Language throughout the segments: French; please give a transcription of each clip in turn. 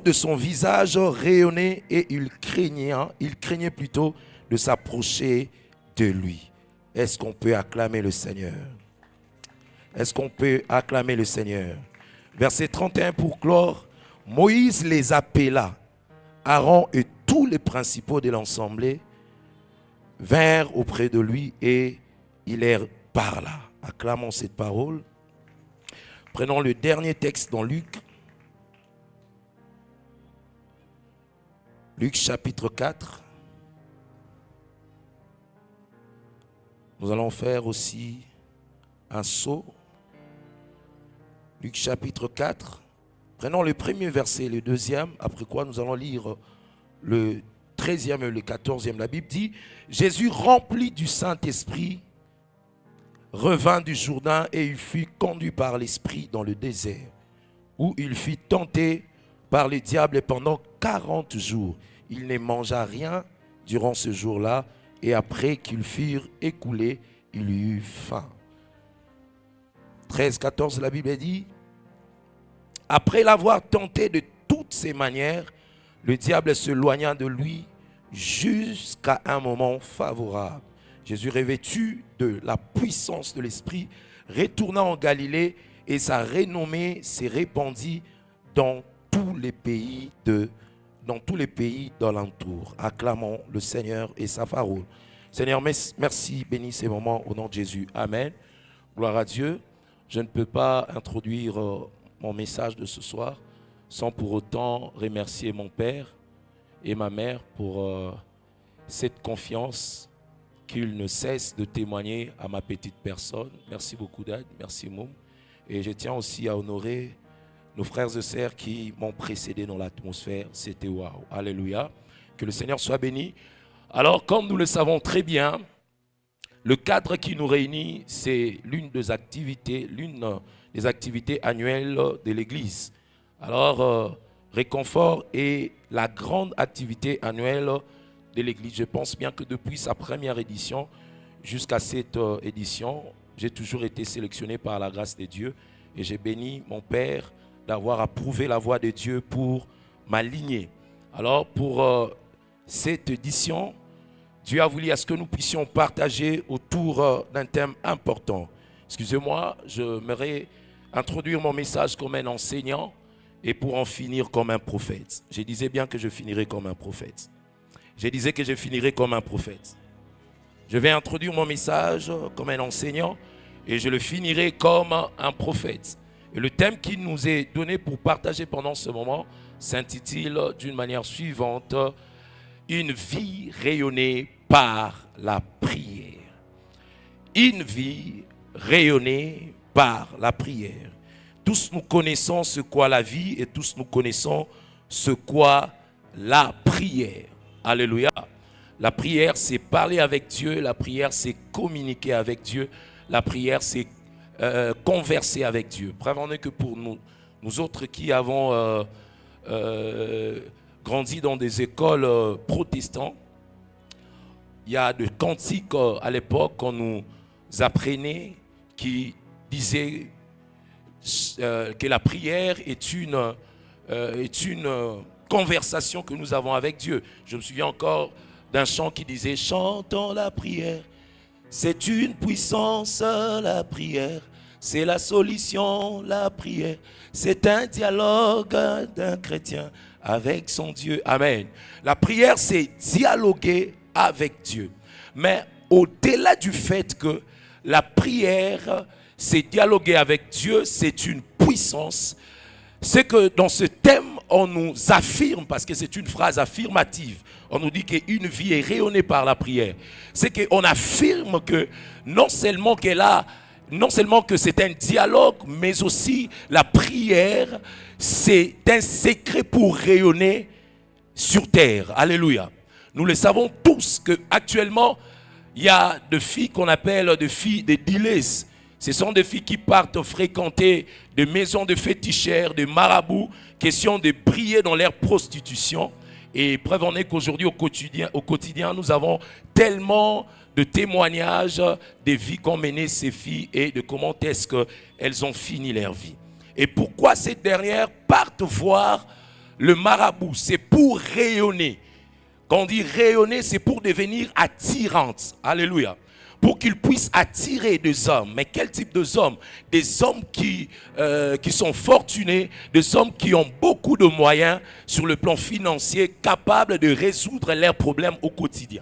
faute de son visage rayonnait et il craignait plutôt de s'approcher de lui. Est-ce qu'on peut acclamer le Seigneur? Est-ce qu'on peut acclamer le Seigneur? Verset 31 pour clore. Moïse les appela. Aaron et tous les principaux de l'assemblée vinrent auprès de lui et il leur parla. Acclamons cette parole. Prenons le dernier texte dans Luc. Luc chapitre 4. Nous allons faire aussi un saut. Luc chapitre 4. Prenons le premier verset et le deuxième, après quoi nous allons lire le 13e et le 14e. La Bible dit, Jésus rempli du Saint-Esprit revint du Jourdain et il fut conduit par l'Esprit dans le désert, où il fut tenté par le diable et pendant 40 jours. Il ne mangea rien durant ce jour-là et après qu'ils furent écoulés, il eut faim. 13-14, la Bible dit, après l'avoir tenté de toutes ses manières, le diable s'éloigna de lui jusqu'à un moment favorable. Jésus, revêtu de la puissance de l'Esprit, retourna en Galilée et sa renommée s'est répandue dans tous les pays d'alentour. Acclamons le Seigneur et sa parole. Seigneur, merci, bénis ces moments au nom de Jésus. Amen. Gloire à Dieu. Je ne peux pas introduire mon message de ce soir sans pour autant remercier mon père et ma mère pour cette confiance qu'ils ne cessent de témoigner à ma petite personne. Merci beaucoup d'Ad, merci Moum. Et je tiens aussi à honorer nos frères et sœurs qui m'ont précédé dans l'atmosphère. C'était waouh, alléluia. Que le Seigneur soit béni. Alors, comme nous le savons très bien, le cadre qui nous réunit, c'est l'une des activités annuelles de l'Église. Alors, Réconfort est la grande activité annuelle de l'Église. Je pense bien que depuis sa première édition jusqu'à cette édition, j'ai toujours été sélectionné par la grâce de Dieu et j'ai béni mon Père d'avoir approuvé la voie de Dieu pour ma lignée. Alors, pour cette édition, Dieu a voulu à ce que nous puissions partager autour d'un thème important. Excusez-moi, j'aimerais introduire mon message comme un enseignant et pour en finir comme un prophète. Je disais bien que je finirais comme un prophète. Je disais que je finirais comme un prophète. Je vais introduire mon message comme un enseignant et je le finirai comme un prophète. Et le thème qui nous est donné pour partager pendant ce moment s'intitule d'une manière suivante: une vie rayonnée par la prière. Une vie rayonnée par la prière. Tous nous connaissons ce qu'est la vie et tous nous connaissons ce qu'est la prière. Alléluia. La prière, c'est parler avec Dieu. La prière, c'est communiquer avec Dieu. La prière, c'est converser avec Dieu. Prévenez que pour nous autres qui avons grandi dans des écoles protestantes, il y a des cantiques à l'époque qu'on nous apprenait qui disaient que la prière est une conversation que nous avons avec Dieu. Je me souviens encore d'un chant qui disait « Chantons la prière, c'est une puissance la prière, c'est la solution la prière, c'est un dialogue d'un chrétien avec son Dieu. » Amen. La prière, c'est dialoguer avec Dieu. Mais au-delà du fait que la prière, c'est dialoguer avec Dieu, c'est une puissance. C'est que dans ce thème, on nous affirme, parce que c'est une phrase affirmative, on nous dit qu'une vie est rayonnée par la prière. C'est qu'on affirme que non seulement que c'est un dialogue, mais aussi la prière, c'est un secret pour rayonner sur terre. Alléluia. Nous le savons tous qu'actuellement, il y a des filles qu'on appelle des filles des dealers. Ce sont des filles qui partent fréquenter des maisons de féticheurs, de marabouts, question de briller dans leur prostitution. Et preuve en est qu'aujourd'hui, au quotidien, nous avons tellement de témoignages des vies qu'ont menées ces filles et de comment est-ce qu'elles ont fini leur vie. Et pourquoi ces dernières partent voir le marabout, c'est pour rayonner. Quand on dit rayonner, c'est pour devenir attirante. Alléluia. Pour qu'il puisse attirer des hommes. Mais quel type de hommes? Des hommes qui sont fortunés, des hommes qui ont beaucoup de moyens sur le plan financier, capables de résoudre leurs problèmes au quotidien.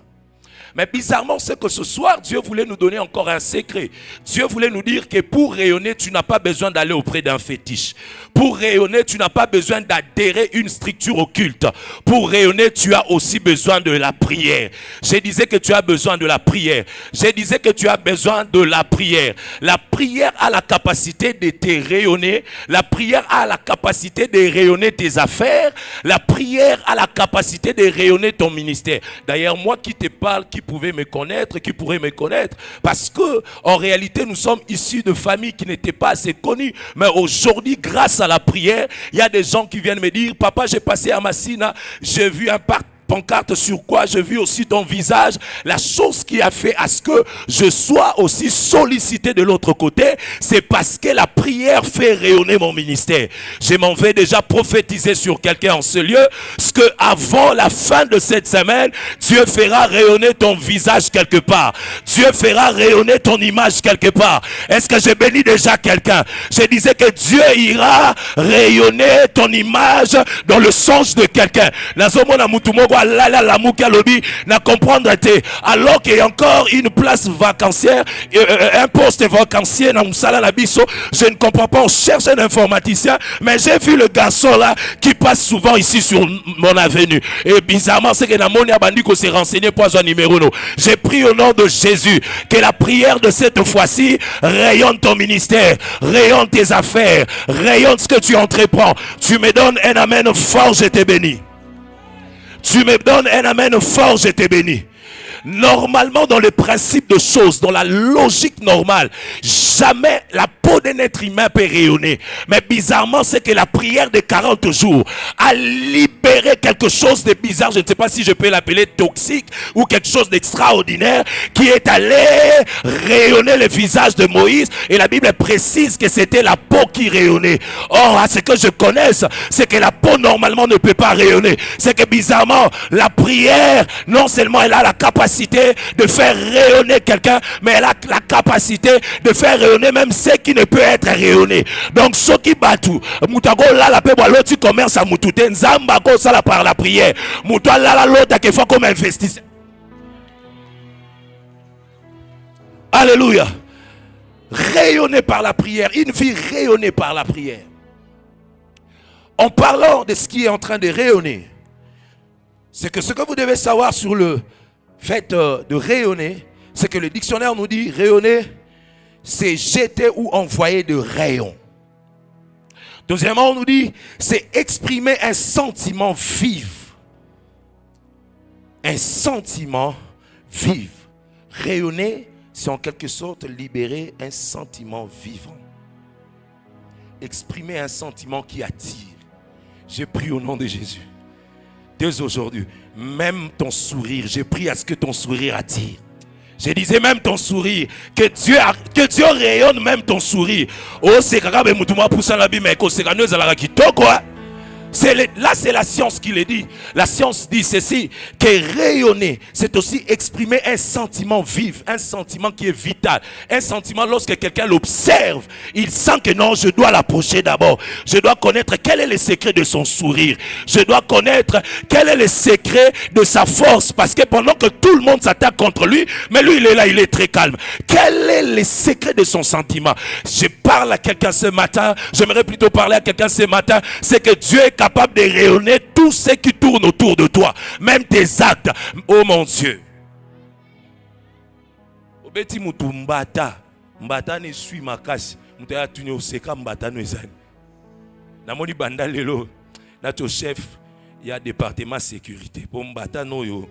Mais bizarrement, c'est que ce soir, Dieu voulait nous donner encore un secret. Dieu voulait nous dire que pour rayonner, tu n'as pas besoin d'aller auprès d'un fétiche. Pour rayonner, tu n'as pas besoin d'adhérer à une structure occulte. Pour rayonner, tu as aussi besoin de la prière. Je disais que tu as besoin de la prière. Je disais que tu as besoin de la prière. La prière a la capacité de te rayonner. La prière a la capacité de rayonner tes affaires. La prière a la capacité de rayonner ton ministère. D'ailleurs, moi qui te parle, qui pouvait me connaître, qui pourrait me connaître, parce que en réalité nous sommes issus de familles qui n'étaient pas assez connues, mais aujourd'hui grâce à la prière, il y a des gens qui viennent me dire: papa, j'ai passé à Massina, j'ai vu un pancarte sur quoi j'ai vu aussi ton visage. La chose qui a fait à ce que je sois aussi sollicité de l'autre côté, c'est parce que la prière fait rayonner mon ministère. Je m'en vais déjà prophétiser sur quelqu'un en ce lieu, ce que avant la fin de cette semaine, Dieu fera rayonner ton visage quelque part. Dieu fera rayonner ton image quelque part. Est-ce que j'ai béni déjà quelqu'un? Je disais que Dieu ira rayonner ton image dans le sens de quelqu'un. Alors qu'il y a encore une place vacancière, un poste vacancier dans Moussala Nabiso, je ne comprends pas, on cherche un informaticien, mais j'ai vu le garçon là qui passe souvent ici sur mon avenue. Et bizarrement, c'est que Namoni Abandiko s'est renseigné pour son numéro. J'ai pris au nom de Jésus que la prière de cette fois-ci rayonne ton ministère, rayonne tes affaires, rayonne ce que tu entreprends. Tu me donnes un amen fort, je te bénis. Tu me donnes un amen fort, je te bénis. Normalement, dans le principe de choses, dans la logique normale, jamais la peau d'un être humain peut rayonner. Mais bizarrement, c'est que la prière de 40 jours a libéré quelque chose de bizarre. Je ne sais pas si je peux l'appeler toxique ou quelque chose d'extraordinaire qui est allé rayonner le visage de Moïse. Et la Bible précise que c'était la peau qui rayonnait. Or, à ce que je connaisse, c'est que la peau normalement ne peut pas rayonner. C'est que bizarrement, la prière, non seulement elle a la capacité de faire rayonner quelqu'un, mais elle a la capacité de faire rayonner même ce qui ne peut être rayonné. Donc ce qui battu mutago là la paix l'autre commerce à mutute nzamba ko ça par la prière mutua là la l'autre qui faut comme investisseur. Alléluia. Rayonner par la prière, une vie rayonnée par la prière. En parlant de ce qui est en train de rayonner, c'est que ce que vous devez savoir sur le fait de rayonner, c'est que le dictionnaire nous dit rayonner, c'est jeter ou envoyer de rayons. Deuxièmement, on nous dit c'est exprimer un sentiment vif. Un sentiment vif. Rayonner, c'est en quelque sorte libérer un sentiment vivant. Exprimer un sentiment qui attire. J'ai prié au nom de Jésus. Dès aujourd'hui, même ton sourire, j'ai prié à ce que ton sourire attire. Je disais même ton sourire, que Dieu rayonne même ton sourire. Oh, c'est grave, moutuma poussa la bime, c'est ganeuse à la rakito quoi. Là, c'est la science qui le dit. La science dit ceci, que rayonner, c'est aussi exprimer un sentiment vif, un sentiment qui est vital. Un sentiment, lorsque quelqu'un l'observe, il sent que non, je dois l'approcher d'abord. Je dois connaître quel est le secret de son sourire. Je dois connaître quel est le secret de sa force. Parce que pendant que tout le monde s'attaque contre lui, mais lui, il est là, il est très calme. Quel est le secret de son sentiment? Je parle à quelqu'un ce matin, j'aimerais plutôt parler à quelqu'un ce matin, c'est que Dieu est capable de rayonner tout ce qui tourne autour de toi, même tes actes. Oh mon Dieu. Obeti mutu mbata ne suis makasi muta tuni oseka mbata no ezani namoni banda lelo nato chef ya département sécurité pour mbata no yo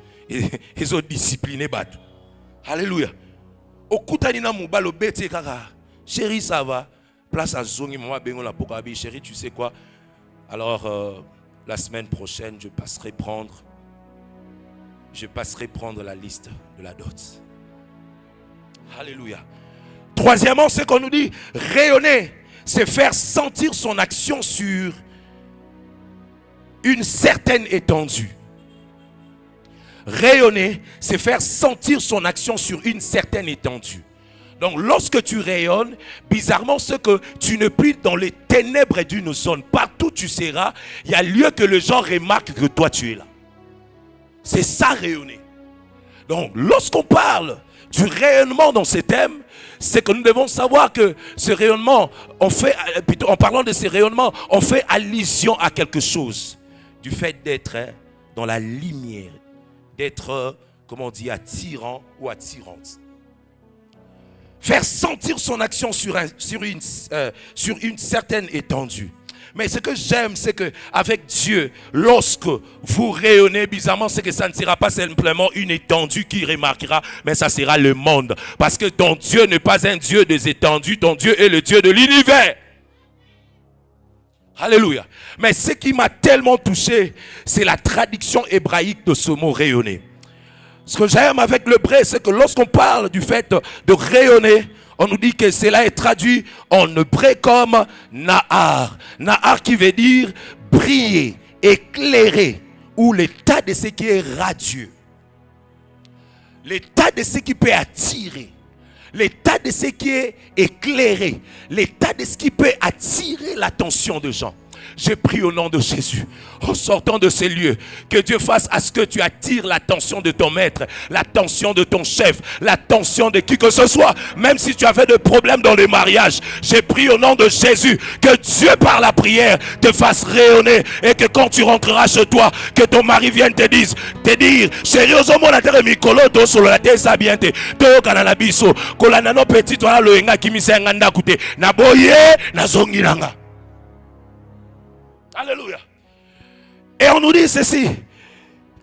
ezo discipliner bato. Alléluia. Okutani na mubalo beti kaka chérie ça va place à zongi maman bengo la pokabi chérie tu sais quoi. Alors, la semaine prochaine, je passerai prendre la liste de la dot. Alléluia. Troisièmement, ce qu'on nous dit, rayonner, c'est faire sentir son action sur une certaine étendue. Rayonner, c'est faire sentir son action sur une certaine étendue. Donc lorsque tu rayonnes, bizarrement, ce que tu ne plus dans les ténèbres d'une zone, partout où tu seras, il y a lieu que les gens remarquent que toi tu es là. C'est ça rayonner. Donc lorsqu'on parle du rayonnement dans ces thèmes, c'est que nous devons savoir que ce rayonnement, en parlant de ces rayonnements, on fait allusion à quelque chose. Du fait d'être dans la lumière, d'être, comment on dit, attirant ou attirante. Faire sentir son action sur une certaine étendue. Mais ce que j'aime, c'est qu'avec Dieu, lorsque vous rayonnez bizarrement, c'est que ça ne sera pas simplement une étendue qui remarquera, mais ça sera le monde. Parce que ton Dieu n'est pas un Dieu des étendues, ton Dieu est le Dieu de l'univers. Alléluia. Mais ce qui m'a tellement touché, c'est la traduction hébraïque de ce mot rayonner. Ce que j'aime avec l'hébreu, c'est que lorsqu'on parle du fait de rayonner, on nous dit que cela est traduit en hébreu comme Nahar. Nahar qui veut dire briller, éclairer, ou l'état de ce qui est radieux. L'état de ce qui peut attirer. L'état de ce qui est éclairé. L'état de ce qui peut attirer l'attention des gens. J'ai pris au nom de Jésus, en sortant de ces lieux, que Dieu fasse à ce que tu attires l'attention de ton maître, l'attention de ton chef, l'attention de qui que ce soit. Même si tu avais des problèmes dans les mariages, j'ai pris au nom de Jésus que Dieu par la prière te fasse rayonner et que quand tu rentreras chez toi, que ton mari vienne te dire, sérieusement la terre mikolo do solo la terre sabiente, to kanana biso, kolana no petit wala loenga kimisa nganda kute, na boye na zongiranga. Alléluia. Et on nous dit ceci.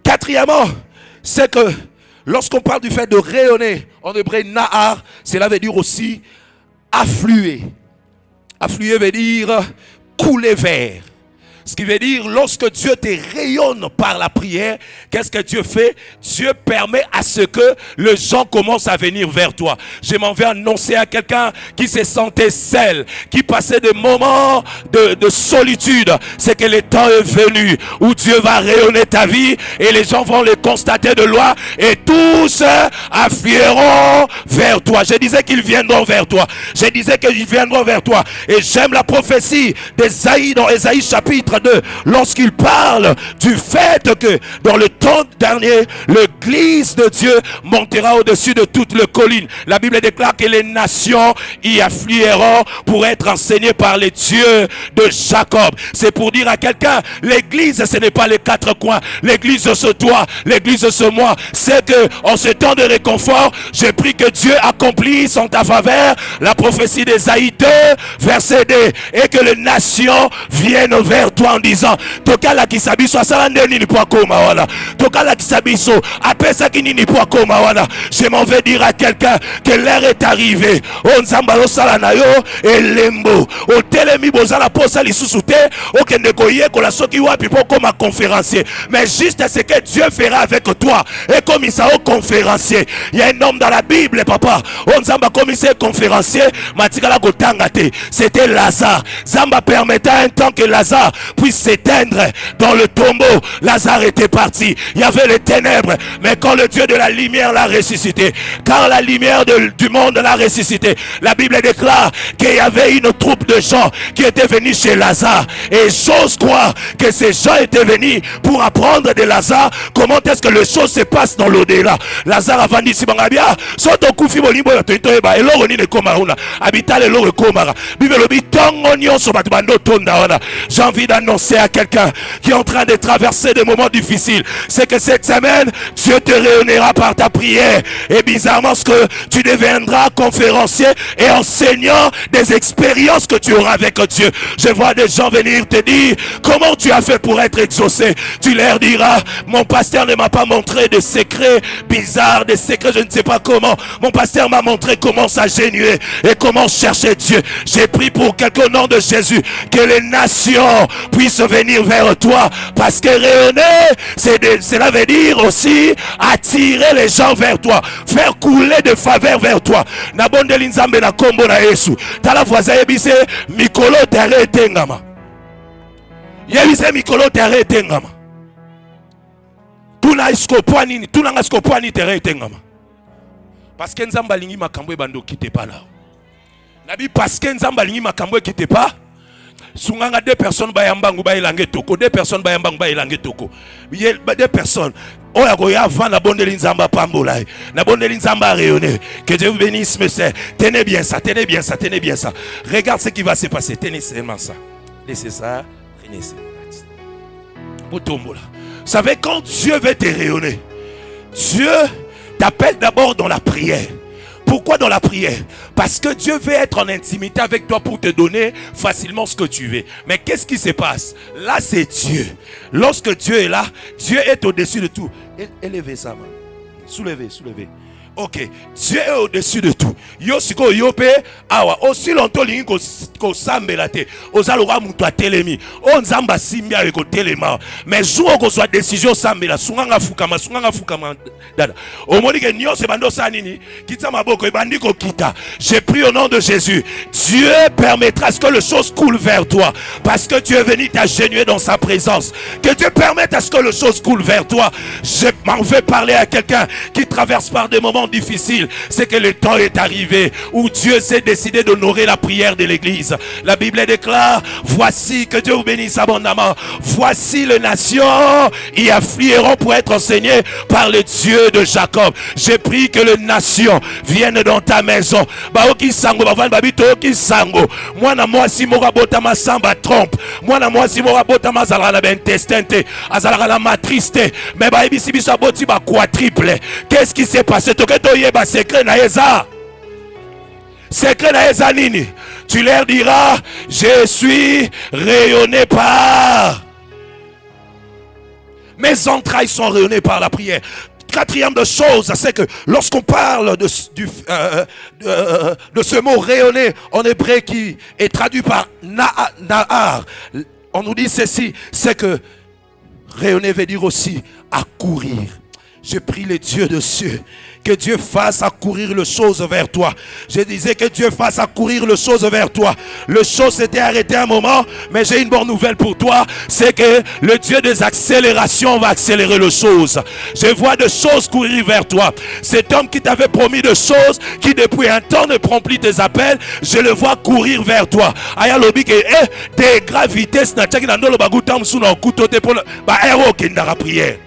Quatrièmement, c'est que lorsqu'on parle du fait de rayonner, en hébreu Nahar, cela veut dire aussi affluer. Affluer veut dire couler vers. Ce qui veut dire, lorsque Dieu te rayonne par la prière, qu'est-ce que Dieu fait? Dieu permet à ce que les gens commencent à venir vers toi. Je m'en vais annoncer à quelqu'un qui se sentait seul, qui passait des moments de solitude. C'est que le temps est venu où Dieu va rayonner ta vie et les gens vont le constater de loin et tous afflueront vers toi. Je disais qu'ils viendront vers toi. Je disais qu'ils viendront vers toi. Et j'aime la prophétie d'Ésaïe dans Ésaïe chapitre 2, lorsqu'il parle du fait que dans le temps dernier, l'église de Dieu montera au-dessus de toutes les collines. La Bible déclare que les nations y afflueront pour être enseignées par les dieux de Jacob. C'est pour dire à quelqu'un, l'église ce n'est pas les quatre coins, l'église ce toi, l'église ce moi. C'est que en ce temps de réconfort, j'ai pris que Dieu accomplisse en ta faveur la prophétie d'Ésaïe 2 verset 2 et que les nations viennent vers toi en disant tokala kisabiso asala ndeni ni po koma wana, tokala kisabiso apesa kinini po koma wana. Je m'en vais dire à quelqu'un que l'heure est arrivée. On nzamba lo sala na yo elembo o telemi bozala posa lisusu te okende koye kola soki wapi po koma conférencier, mais juste ce que Dieu fera avec toi et comme ça au conférencier. Il y a un homme dans la Bible papa, on nzamba commissaire conférencier matikala kotanga te, c'était Lazare. Zamba permettait un temps que Lazare puisse s'éteindre dans le tombeau. Lazare était parti, il y avait les ténèbres, mais quand le Dieu de la lumière l'a ressuscité, car la lumière du monde l'a ressuscité, la Bible déclare qu'il y avait une troupe de gens qui étaient venus chez Lazare, et j'ose croire que ces gens étaient venus pour apprendre de Lazare comment est-ce que les choses se passent dans l'au-delà. Lazare a vendu si bangabia soto kufi bolimbo ya toitoeba eloro ni ne komaruna habitale eloro komara Bible lobi tongo nyonso batu bando tonda wana. J'ai envie d'annoncer à quelqu'un qui est en train de traverser des moments difficiles, c'est que cette semaine Dieu te réunira par ta prière et bizarrement ce que tu deviendras conférencier et enseignant des expériences que tu auras avec Dieu. Je vois des gens venir te dire comment tu as fait pour être exaucé. Tu leur diras mon pasteur ne m'a pas montré de secrets bizarres, des secrets je ne sais pas comment. Mon pasteur m'a montré comment s'agenouiller et comment chercher Dieu. J'ai pris pour quelque nom de Jésus que les nations puissent venir vers toi, parce que rayonner cela veut dire aussi attirer les gens vers toi, faire couler de faveur vers toi. Na bondeli nzambe na kombo na Yesu. Tala voisin ebise mikolo tere tengama. Yebise mikolo terre etengama. Tuna iskopoa nini, tuna nga iskopoa ni terre etengama. Parce que nzamba lingi makambo e bando kite pa là. Nabi parce que nzamba lingi makambo e kite pa. Sunganga 2 personnes bayambangu bayelange toko, 2 personnes bayambangu bayelange toko. 2 personnes. Oya goya va na bondeli nzamba pambola. Na bondeli nzamba rayonner. Que Dieu vous bénisse, monsieur. Tenez bien ça, tenez bien ça, tenez bien ça. Regarde ce qui va se passer. Tenez seulement ça. Laissez ça. Renaissez. Vous savez, quand Dieu veut te rayonner, Dieu t'appelle d'abord dans la prière. Pourquoi dans la prière? Parce que Dieu veut être en intimité avec toi pour te donner facilement ce que tu veux. Mais qu'est-ce qui se passe? Là, c'est Dieu. Lorsque Dieu est là, Dieu est au-dessus de tout. Élevez ça, man. Soulevez, soulevez. Ok, Dieu est au-dessus de tout. Yosiko yope awa aussi longtemps lingi ko sambela te. Ozaloga mutu atelemi. Onzamba simbia ko telema. Mais jour ko soit décision sambela sunganga fukama dada. Omoni ke nyo se bando sanini kita maboko ebandi ko kita. J'ai pris au nom de Jésus. Dieu permettra ce que les choses coulent vers toi parce que tu es venu t'agenouiller dans sa présence. Que Dieu permette à ce que les choses coulent vers toi. Je m'en vais parler à quelqu'un qui traverse par des moments difficile, c'est que le temps est arrivé où Dieu s'est décidé d'honorer la prière de l'église. La Bible déclare, voici, que Dieu vous bénisse abondamment, voici les nations y afflueront pour être enseignées par le Dieu de Jacob. J'ai pris que les nations viennent dans ta maison. Baoki sango bavan babito ki sango. Mwana mwasi mora botama samba trompe. Mwana mwasi mora botama zalala na bentestente, azalala na matriste. Mais ba ebisi biso boti ba quadruple. Qu'est-ce qui s'est passé? Secret na eza. Secret na eza nini? Tu leur diras, je suis rayonné par. Mes entrailles sont rayonnées par la prière. Quatrième de chose, c'est que lorsqu'on parle de ce mot rayonner en hébreu qui est traduit par na'ar, on nous dit ceci, c'est que rayonner veut dire aussi accourir. Je prie les dieux de cieux que Dieu fasse accourir les choses vers toi. Je disais que Dieu fasse accourir les choses vers toi. Le chose s'était arrêté un moment, mais j'ai une bonne nouvelle pour toi, c'est que le Dieu des accélérations va accélérer les choses. Je vois des choses courir vers toi. Cet homme qui t'avait promis des choses, qui depuis un temps ne prend plus tes appels, je le vois courir vers toi. Aya lobi que des gravités n'atchaki na ndolo bagutam sous nos couteaux pour ba héros qui n'a prière.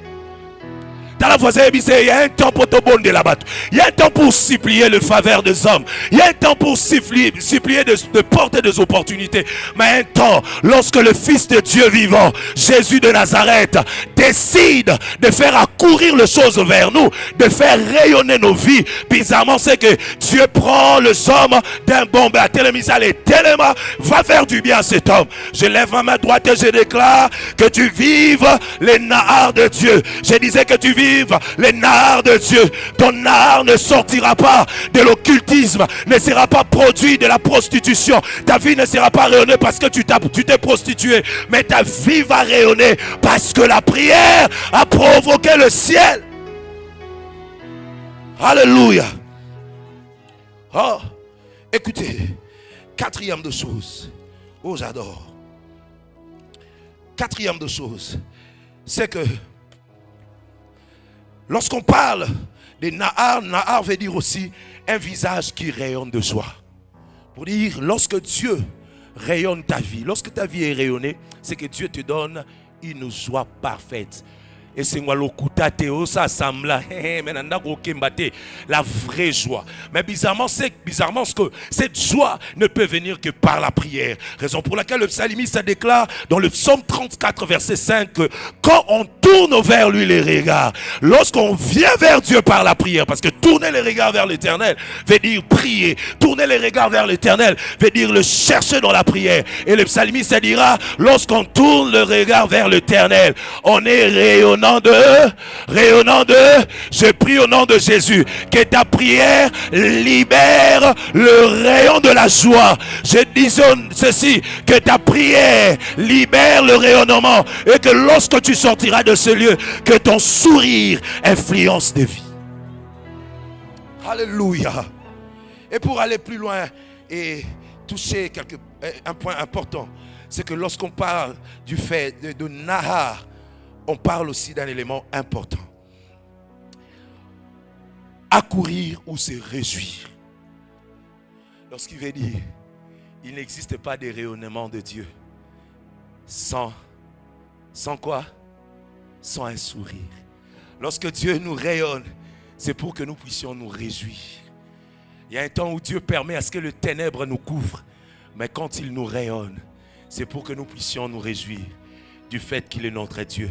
Dans la voisin, il y a un temps pour te bonner là-bas. Il y a un temps pour supplier le faveur des hommes. Il y a un temps pour supplier de porter des opportunités. Mais un temps, lorsque le Fils de Dieu vivant, Jésus de Nazareth, décide de faire accourir les choses vers nous, de faire rayonner nos vies. Bizarrement, c'est que Dieu prend les hommes d'un bon à télémisal et tellement va faire du bien à cet homme. Je lève ma main droite et je déclare que tu vives les nahars de Dieu. Je disais que tu vives les nahars de Dieu. Ton nahar ne sortira pas de l'occultisme, ne sera pas produit de la prostitution. Ta vie ne sera pas rayonnée parce que tu t'es prostitué, mais ta vie va rayonner parce que la prière a provoqué le ciel. Alléluia. Oh, écoutez, quatrième de choses. Oh, j'adore. Quatrième de choses, c'est que lorsqu'on parle de nahar, nahar veut dire aussi un visage qui rayonne de joie. Pour dire, lorsque Dieu rayonne ta vie, lorsque ta vie est rayonnée, c'est que Dieu te donne une joie parfaite. Et c'est moi l'okuta théo ça semble la vraie joie. Mais bizarrement que cette joie ne peut venir que par la prière. Raison pour laquelle le psalmiste déclare dans le psaume 34 verset 5 que quand on tourne vers lui les regards, lorsqu'on vient vers Dieu par la prière, parce que tourner les regards vers l'Éternel veut dire prier, tourner les regards vers l'Éternel veut dire le chercher dans la prière. Et le psalmiste dira, lorsqu'on tourne le regard vers l'Éternel, on est rayonnant de, je prie au nom de Jésus que ta prière libère le rayon de la joie. Je dis ceci, que ta prière libère le rayonnement et que lorsque tu sortiras de ce lieu, que ton sourire influence des vies. Alléluia. Et pour aller plus loin et toucher un point important, c'est que lorsqu'on parle du fait de Nahar, on parle aussi d'un élément important. Accourir ou se réjouir. Lorsqu'il veut dire, il n'existe pas de rayonnement de Dieu sans quoi? Sans un sourire. Lorsque Dieu nous rayonne, c'est pour que nous puissions nous réjouir. Il y a un temps où Dieu permet à ce que le ténèbre nous couvre. Mais quand il nous rayonne, c'est pour que nous puissions nous réjouir du fait qu'il est notre Dieu,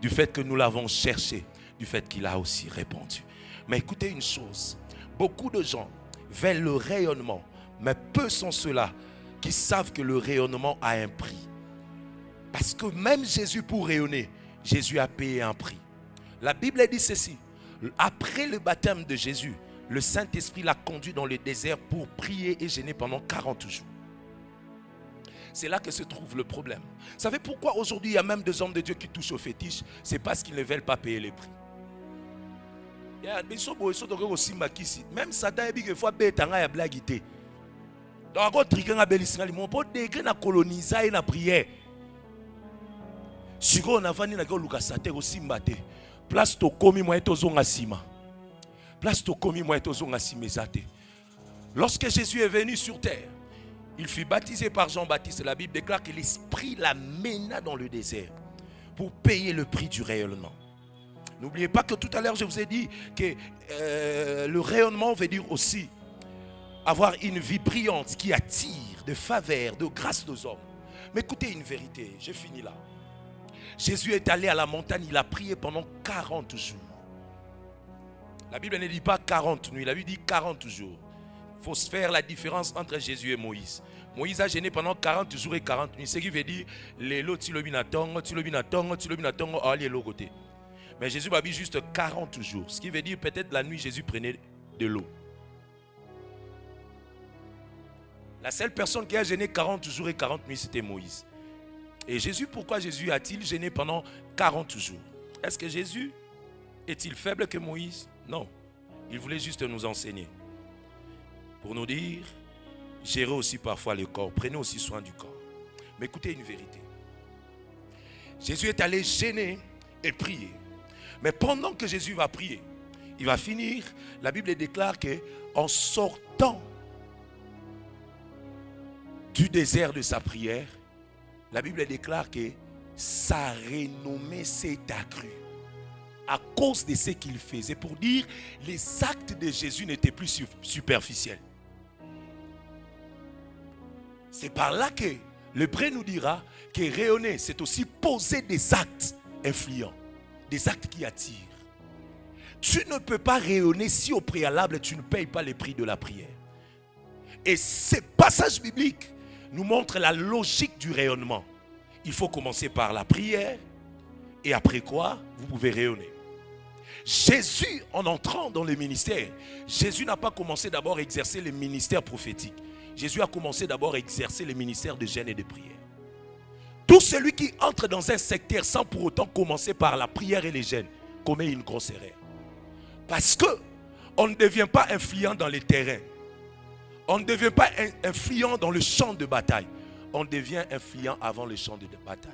du fait que nous l'avons cherché, du fait qu'il a aussi répondu. Mais écoutez une chose, beaucoup de gens veulent le rayonnement, mais peu sont ceux-là qui savent que le rayonnement a un prix. Parce que même Jésus, pour rayonner, Jésus a payé un prix. La Bible dit ceci, après le baptême de Jésus, le Saint-Esprit l'a conduit dans le désert pour prier et jeûner pendant 40 jours. C'est là que se trouve le problème. Vous savez pourquoi aujourd'hui il y a même des hommes de Dieu qui touchent au fétiche? C'est parce qu'ils ne veulent pas payer les prix. Même Satan dit qu'il faut bétanga ya blagité. Donc quand triquer na belisanga mon pot décret na coloniser na prière. Si on a venu na ko luka Satan aussi mbate. Place to komi moi tozonga sima. Place to komi moi tozonga simezate. Lorsque Jésus est venu sur terre, il fut baptisé par Jean-Baptiste. La Bible déclare que l'Esprit l'amena dans le désert pour payer le prix du rayonnement. N'oubliez pas que tout à l'heure je vous ai dit que le rayonnement veut dire aussi avoir une vie brillante qui attire de faveur, de grâce aux hommes. Mais écoutez une vérité, je finis là. Jésus est allé à la montagne, il a prié pendant 40 jours. La Bible ne dit pas 40 nuits, la Bible dit 40 jours. Il faut se faire la différence entre Jésus et Moïse. Moïse a jeûné pendant 40 jours et 40 nuits. Ce qui veut dire, les lots, tu le binatongo, allez l'autre côté. Mais Jésus a dit juste 40 jours. Ce qui veut dire, peut-être la nuit, Jésus prenait de l'eau. La seule personne qui a jeûné 40 jours et 40 nuits, c'était Moïse. Et Jésus, pourquoi Jésus a-t-il jeûné pendant 40 jours? Est-ce que Jésus est-il faible que Moïse? Non. Il voulait juste nous enseigner. Pour nous dire, gérez aussi parfois le corps. Prenez aussi soin du corps. Mais écoutez une vérité. Jésus est allé jeûner et prier. Mais pendant que Jésus va prier, il va finir. La Bible déclare qu'en sortant du désert de sa prière, la Bible déclare que sa renommée s'est accrue à cause de ce qu'il faisait. Pour dire, les actes de Jésus n'étaient plus superficiels. C'est par là que l'hébreu nous dira que rayonner, c'est aussi poser des actes influents, des actes qui attirent. Tu ne peux pas rayonner si au préalable tu ne payes pas les prix de la prière. Et ces passages bibliques nous montrent la logique du rayonnement. Il faut commencer par la prière et après quoi, vous pouvez rayonner. Jésus, en entrant dans le ministère, Jésus n'a pas commencé d'abord à exercer le ministère prophétique. Jésus a commencé d'abord à exercer le ministère de jeûne et de prière. Tout celui qui entre dans un secteur sans pour autant commencer par la prière et les jeûnes commet une grosse erreur. Parce que on ne devient pas influent dans les terrains. On ne devient pas influent dans le champ de bataille. On devient influent avant le champ de bataille.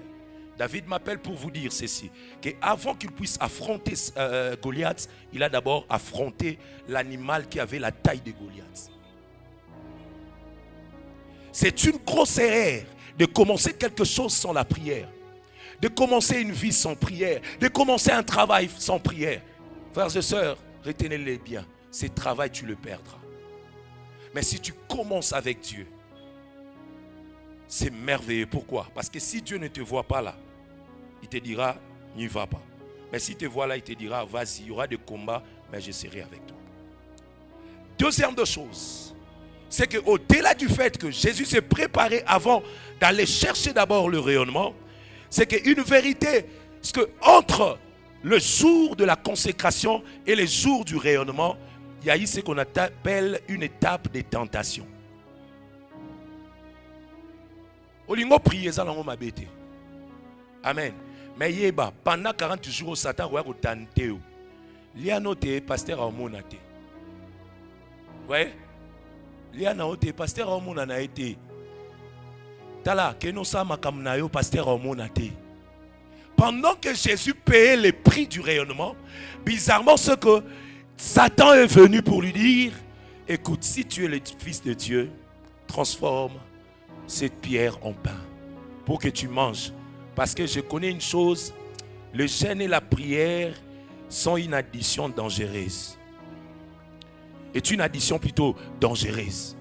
David m'appelle pour vous dire ceci, qu'avant qu'il puisse affronter Goliath, il a d'abord affronté l'animal qui avait la taille de Goliath. C'est une grosse erreur de commencer quelque chose sans la prière, de commencer une vie sans prière, de commencer un travail sans prière. Frères et sœurs, retenez-les bien, ce travail tu le perdras. Mais si tu commences avec Dieu, c'est merveilleux. Pourquoi? Parce que si Dieu ne te voit pas là, il te dira, n'y va pas. Mais s'il te voit là, il te dira, vas-y, il y aura des combats, mais je serai avec toi. Deuxième de chose, c'est qu'au-delà du fait que Jésus s'est préparé avant d'aller chercher d'abord le rayonnement, c'est qu'une vérité, c'est qu'entre le jour de la consécration et le jour du rayonnement, il y a eu ce qu'on appelle une étape de tentation. Olingo prier ça lango mabete. Amen. Mais yeba pendant 40 jours Satan va tenter. Lia noté pasteur Amonate. Ouais. Lia noté pasteur Amonana été. Tala, que nous sommes à pasteur Omonate. Pendant que Jésus payait le prix du rayonnement, bizarrement, ce que Satan est venu pour lui dire, écoute, si tu es le fils de Dieu, transforme cette pierre en pain pour que tu manges. Parce que je connais une chose, le jeûne et la prière sont une addition dangereuse. C'est une addition plutôt dangereuse.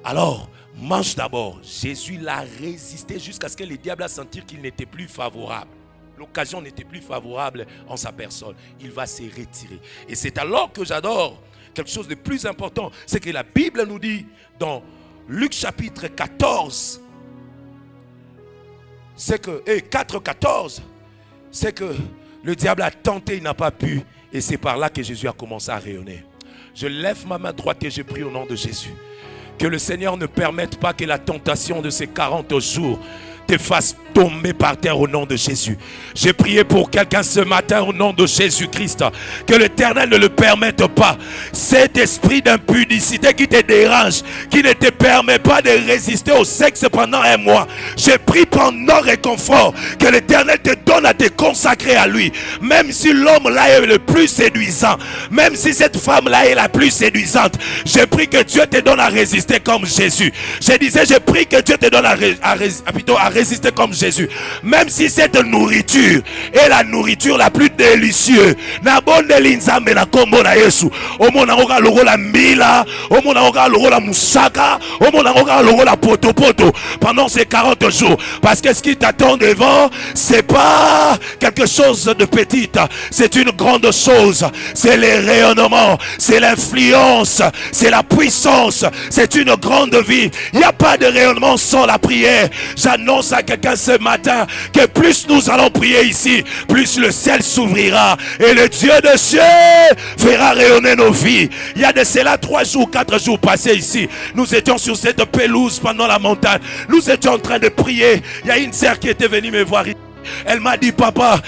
Alors, mange d'abord. Jésus l'a résisté jusqu'à ce que le diable a senti qu'il n'était plus favorable. L'occasion n'était plus favorable en sa personne. Il va se retirer. Et c'est alors que j'adore quelque chose de plus important. C'est que la Bible nous dit dans Luc chapitre 14, c'est que, 4,14, c'est que le diable a tenté, il n'a pas pu. Et c'est par là que Jésus a commencé à rayonner. Je lève ma main droite et je prie au nom de Jésus. Que le Seigneur ne permette pas que la tentation de ces 40 jours te fasse tomber par terre au nom de Jésus. J'ai prié pour quelqu'un ce matin au nom de Jésus-Christ. Que l'Éternel ne le permette pas. Cet esprit d'impudicité qui te dérange, qui ne te permet pas de résister au sexe pendant un mois. J'ai prié pendant réconfort que l'Éternel te donne à te consacrer à lui. Même si l'homme là est le plus séduisant, même si cette femme là est la plus séduisante, j'ai prié que Dieu te donne à résister comme Jésus. Je disais, j'ai prié que Dieu te donne à résister comme Jésus. Même si cette nourriture est la nourriture la plus délicieuse. Na bonne linzambe na kombo na Yesu. Omona oka logo la mbila, omona oka logo la musaka, omona oka logo la poto poto pendant ces 40 jours. Parce que ce qui t'attend devant, c'est pas quelque chose de petit, c'est une grande chose. C'est le rayonnement, c'est l'influence, c'est la puissance, c'est une grande vie. Il n'y a pas de rayonnement sans la prière. J'annonce à quelqu'un ce matin que plus nous allons prier ici, plus le ciel s'ouvrira et le Dieu de cieux fera rayonner nos vies. Il y a de cela 3 jours, 4 jours passés ici. Nous étions sur cette pelouse pendant la montagne. Nous étions en train de prier. Il y a une sœur qui était venue me voir. Elle m'a dit, papa,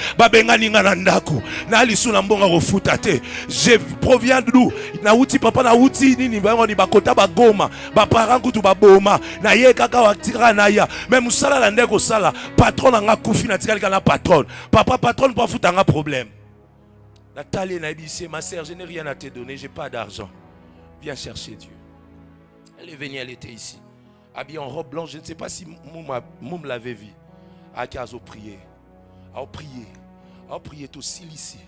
je proviens d'où? Nauti papa nauti nini bango ni bakota bagoma ba parents kutu baboma na ye kaka watira na ya même sala la ndeko sala patron nga kufi na tikali kana patron papa patron pas foutre un problème. Nathalie na dit, ma sœur, je n'ai rien à te donner, j'ai pas d'argent, viens chercher Dieu. Elle est venue, elle était ici habillée en robe blanche. Je ne sais pas si Moum l'avait vu. À prier, à prier aussi ici.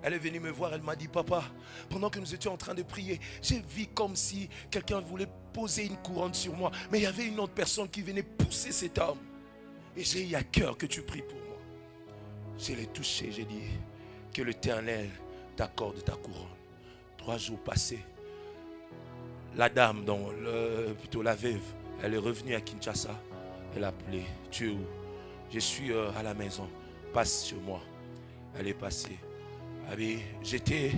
Elle est venue me voir, elle m'a dit, papa, pendant que nous étions en train de prier, j'ai vu comme si quelqu'un voulait poser une couronne sur moi, mais il y avait une autre personne qui venait pousser cet homme. Et j'ai eu à cœur que tu pries pour moi. Je l'ai touché, j'ai dit, que l'Éternel t'accorde ta couronne. 3 jours passés, la dame, plutôt la veuve, elle est revenue à Kinshasa. Elle a appelé, tu es où? Je suis à la maison, passe chez moi. Elle est passée. J'étais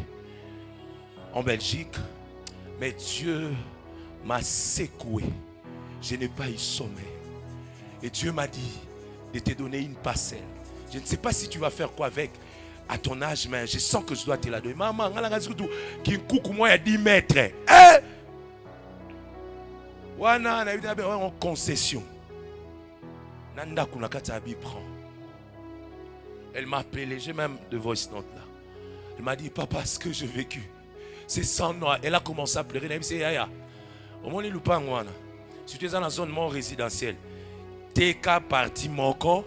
en Belgique, mais Dieu m'a secoué. Je n'ai pas eu sommeil. Et Dieu m'a dit de te donner une parcelle. Je ne sais pas si tu vas faire quoi avec à ton âge, mais je sens que je dois te la donner. Maman, qui est moi à 10 mètres. On a une concession. Elle m'a appelé, j'ai même de voice note là. Elle m'a dit, papa, ce que j'ai vécu, c'est sans noir. Elle a commencé à pleurer. Elle m'a dit, yaya, au moins, si tu es dans la zone non résidentielle, t'es qu'à partir mon corps,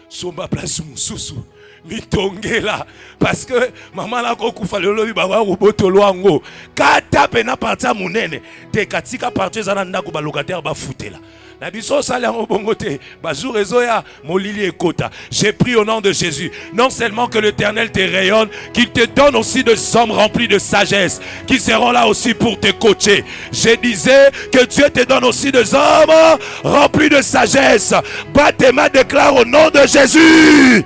sur ma place sous mitongela parce que maman la kokufa lelo baba roboto loango kata pena partia munene te katika partir za ndako ba locataire ba futela na biso sala ngobongote ba jour ezoya molili ekota. J'ai pris au nom de Jésus, non seulement que l'Éternel te rayonne, qu'il te donne aussi des hommes remplis de sagesse qui seront là aussi pour te coacher. Je disais que Dieu te donne aussi des hommes remplis de sagesse. Batema déclare au nom de Jésus.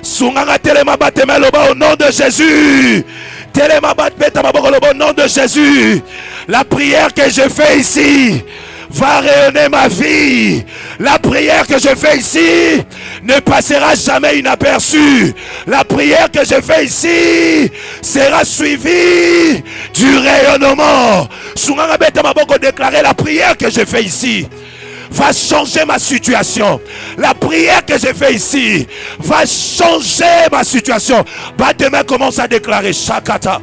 Sunganga telema batema loba au nom de Jésus. Telema batema maboko loba au nom de Jésus. La prière que je fais ici va rayonner ma vie. La prière que je fais ici ne passera jamais inaperçue. La prière que je fais ici sera suivie du rayonnement. Sunganga batema maboko déclarer la prière que je fais ici va changer ma situation. La prière que j'ai fait ici va changer ma situation. Bah, demain commence à déclarer Shakata.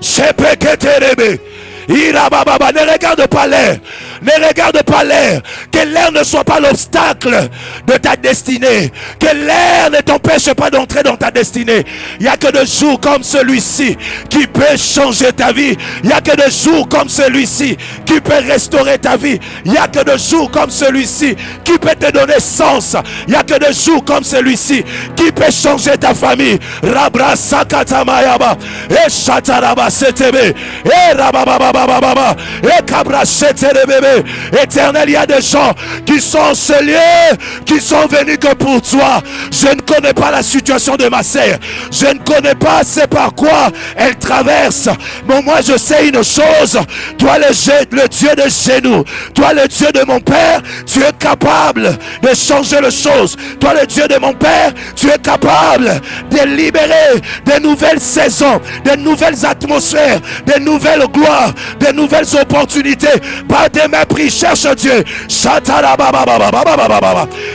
Shepeketerebe. Ne regarde pas l'air. Ne regarde pas l'air. Que l'air ne soit pas l'obstacle de ta destinée. Que l'air ne t'empêche pas d'entrer dans ta destinée. Il n'y a que des jours comme celui-ci qui peut changer ta vie. Il n'y a que des jours comme celui-ci qui peut restaurer ta vie. Il n'y a que des jours comme celui-ci qui peut te donner sens. Il n'y a que des jours comme celui-ci qui peut changer ta famille. Rabra sakatamayaba. Et chataraba setebe. Et rababa. Éternel, il y a des gens qui sont en ce lieu, qui sont venus que pour toi. Je ne connais pas la situation de ma sœur. Je ne connais pas c'est par quoi elle traverse. Mais moi je sais une chose. Toi le Dieu de genoux, toi le Dieu de mon Père, tu es capable de changer les choses. Toi le Dieu de mon Père, tu es capable de libérer de nouvelles saisons, de nouvelles atmosphères, de nouvelles gloires, de nouvelles opportunités. Par tes mains pris, cherche Dieu.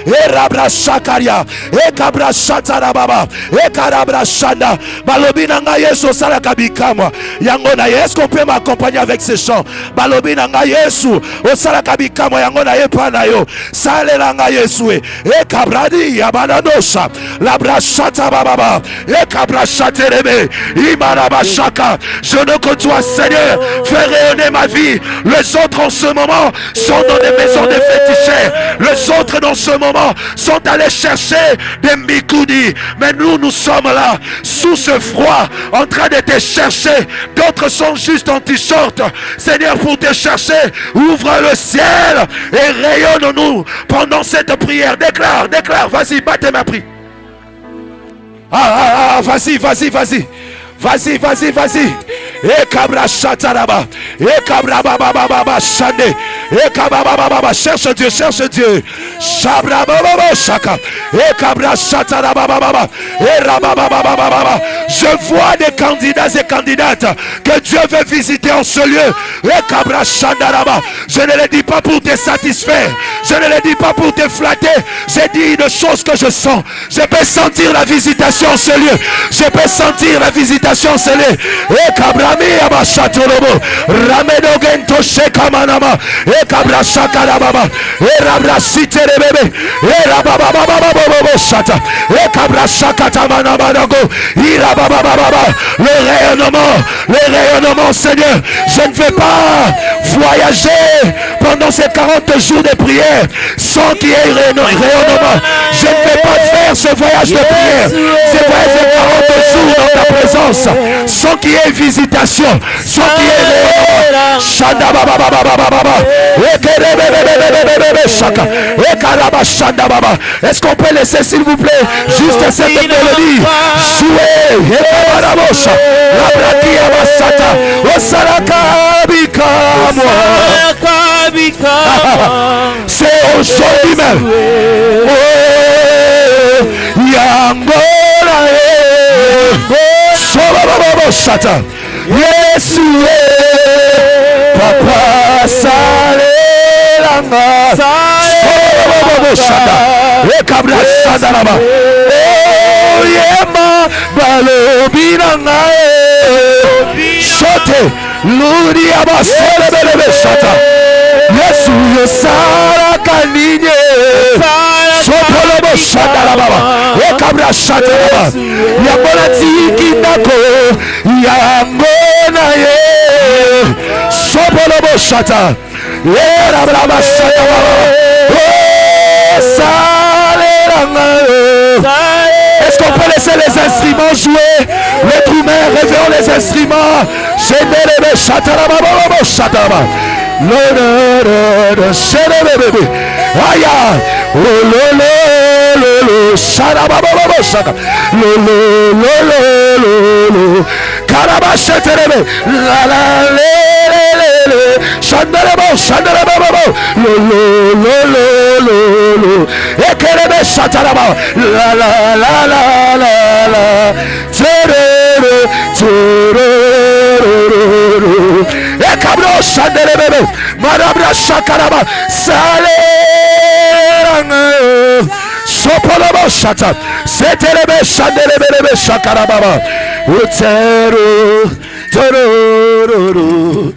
Et rabra shakaria, et kabra shatarababa, et karabra shanda. Balobina nga yesu salaka bikama. Yangona, est-ce qu'on peut m'accompagner avec ces chants? Balobina nga yesu osalaka bikama yangona yepana yo. Salela nga yesu e kabradi yabananosha. Labra shatababa, et kabra shaterebe. Imaraba shaka. Je ne côtoie Seigneur. Fais rayonner ma vie. Les autres en ce moment sont dans des maisons de féticheurs. Les autres dans ce moment sont allés chercher des mikoudi. Mais nous sommes là sous ce froid en train de te chercher. D'autres sont juste en t-shirt. Seigneur, pour te chercher, ouvre le ciel et rayonne-nous pendant cette prière. Déclare, vas-y, battez ma prière. Vas-y. Et kabra shataraba, et kabra baba shande, et kabra baba cherche Dieu, shabra baba shaka, et kabra shataraba baba, et rababa. Je vois des candidats et candidates que Dieu veut visiter en ce lieu. Et kabra shandaraba. Je ne le dis pas pour te satisfaire, je ne le dis pas pour te flatter. J'ai dit une chose que je sens. Je peux sentir la visitation en ce lieu. Je peux sentir la visitation en ce lieu. Et kabra Abashatorobo, Ramedo Gento Shekamanama, e Cabra Shakarababa, e Rabra Siterebebe, e Rababa Shata, e Cabra Shakatamanamago, Irababa, le rayonnement, Seigneur. Je ne vais pas voyager pendant ces 40 jours de prière sans qu'il y ait rayonnement. Je ne vais pas faire ce voyage de prière, ce voyage de 40 jours dans ta présence sans qu'il y ait visitation, sans qu'il y ait Est-ce qu'on peut laisser s'il vous plaît juste cette mélodie jouer? C'est aujourd'hui même. Shata Yesu Papa Salelanga Shata Ekabla Shadaraba Oh Yema Balobinanga Shote Ludi Abaselebelebe Shata Yesu Yosara Kanine Sopolobo Shadaraba Ekabla Shadaraba Yamona Tikindako Yangona ye Sopolobo Shata Yerababa Shadaraba Saleranga. Est-ce qu'on peut laisser les instruments jouer? Les troumères, réveillons les instruments. Générez Shataraba Shataraba Lolo Shelebebe Aya Lolo Sharababa Shaka Lolo Karabasheterebe La la le Shandaraba Lolo Ekerebe Shataraba La Ekabro Shandarebe Marabra shakaraba. Salé. Sopolobo shata. Setelebe shandelebe shakarababa. Utero. Tororo.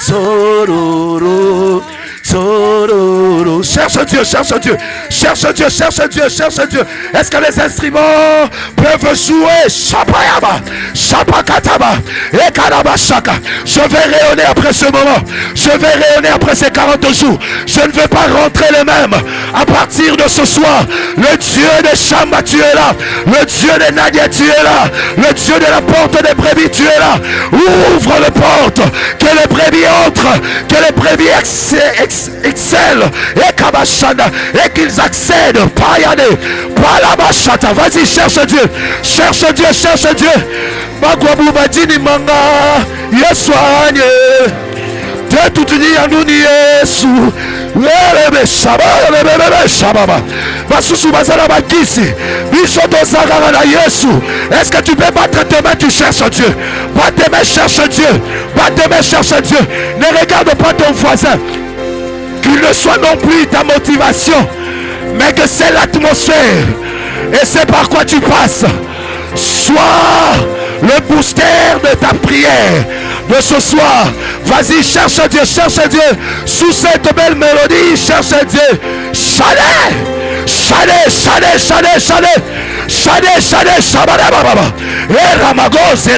Tororo. Tororo. Cherche Dieu, cherche Dieu, cherche Dieu, cherche Dieu, cherche Dieu. Est-ce que les instruments peuvent jouer? Chapayaba, Chapakataba, Ekaraba Shaka. Je vais rayonner après ce moment. Je vais rayonner après ces 40 jours. Je ne vais pas rentrer les mêmes. À partir de ce soir, le Dieu de Shamba, tu es là. Le Dieu de Nadia, tu es là. Le Dieu de la porte des brebis, tu es là. Ouvre les portes, que les brebis entrent, que les brebis excellent, et Kabashanda, et qu'ils accèdent. Payane, Palabashata. Vas-y, cherche Dieu, cherche Dieu, cherche Dieu. Magwabu Badini Manga, Yesoanye. Te tutuni anduni Yesu. Lebe Shababa, Shababa. Basusu Bazala Bakisi. Bisoto Zagara na Yesu. Est-ce que tu peux battre tes mains? Tu cherches Dieu. Batte tes mains, cherche Dieu. Batte tes mains, cherche Dieu. Ne regarde pas ton voisin. Qu'il ne soit non plus ta motivation, mais que c'est l'atmosphère. Et c'est par quoi tu passes. Sois le booster de ta prière de ce soir. Vas-y, cherche Dieu, cherche Dieu. Sous cette belle mélodie, cherche Dieu. Chalet, chalet, chalet, chalet, chalet. Chalet, chalet, shabadababa. Et Ramagos,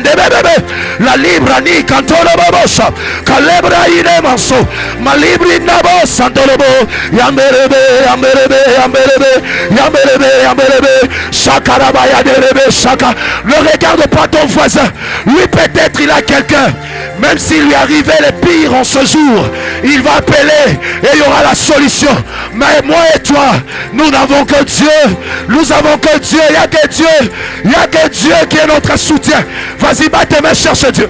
la libra ni cantolo babosa. Calebra ine manso. Ma libri nabo santolobo. Yamberebe, yamberebe, yamberebe, yamberebe, yamberebe. Shakarabaya derebe, shaka. Ne regarde pas ton voisin. Lui, peut-être il a quelqu'un. Même s'il lui arrivait les pires en ce jour, il va appeler et il y aura la solution. Mais moi et toi, nous n'avons que Dieu. Nous avons que Dieu. Il n'y a que Dieu. Il n'y a que Dieu qui est notre soutien. Vas-y, batte tes mains, cherche Dieu.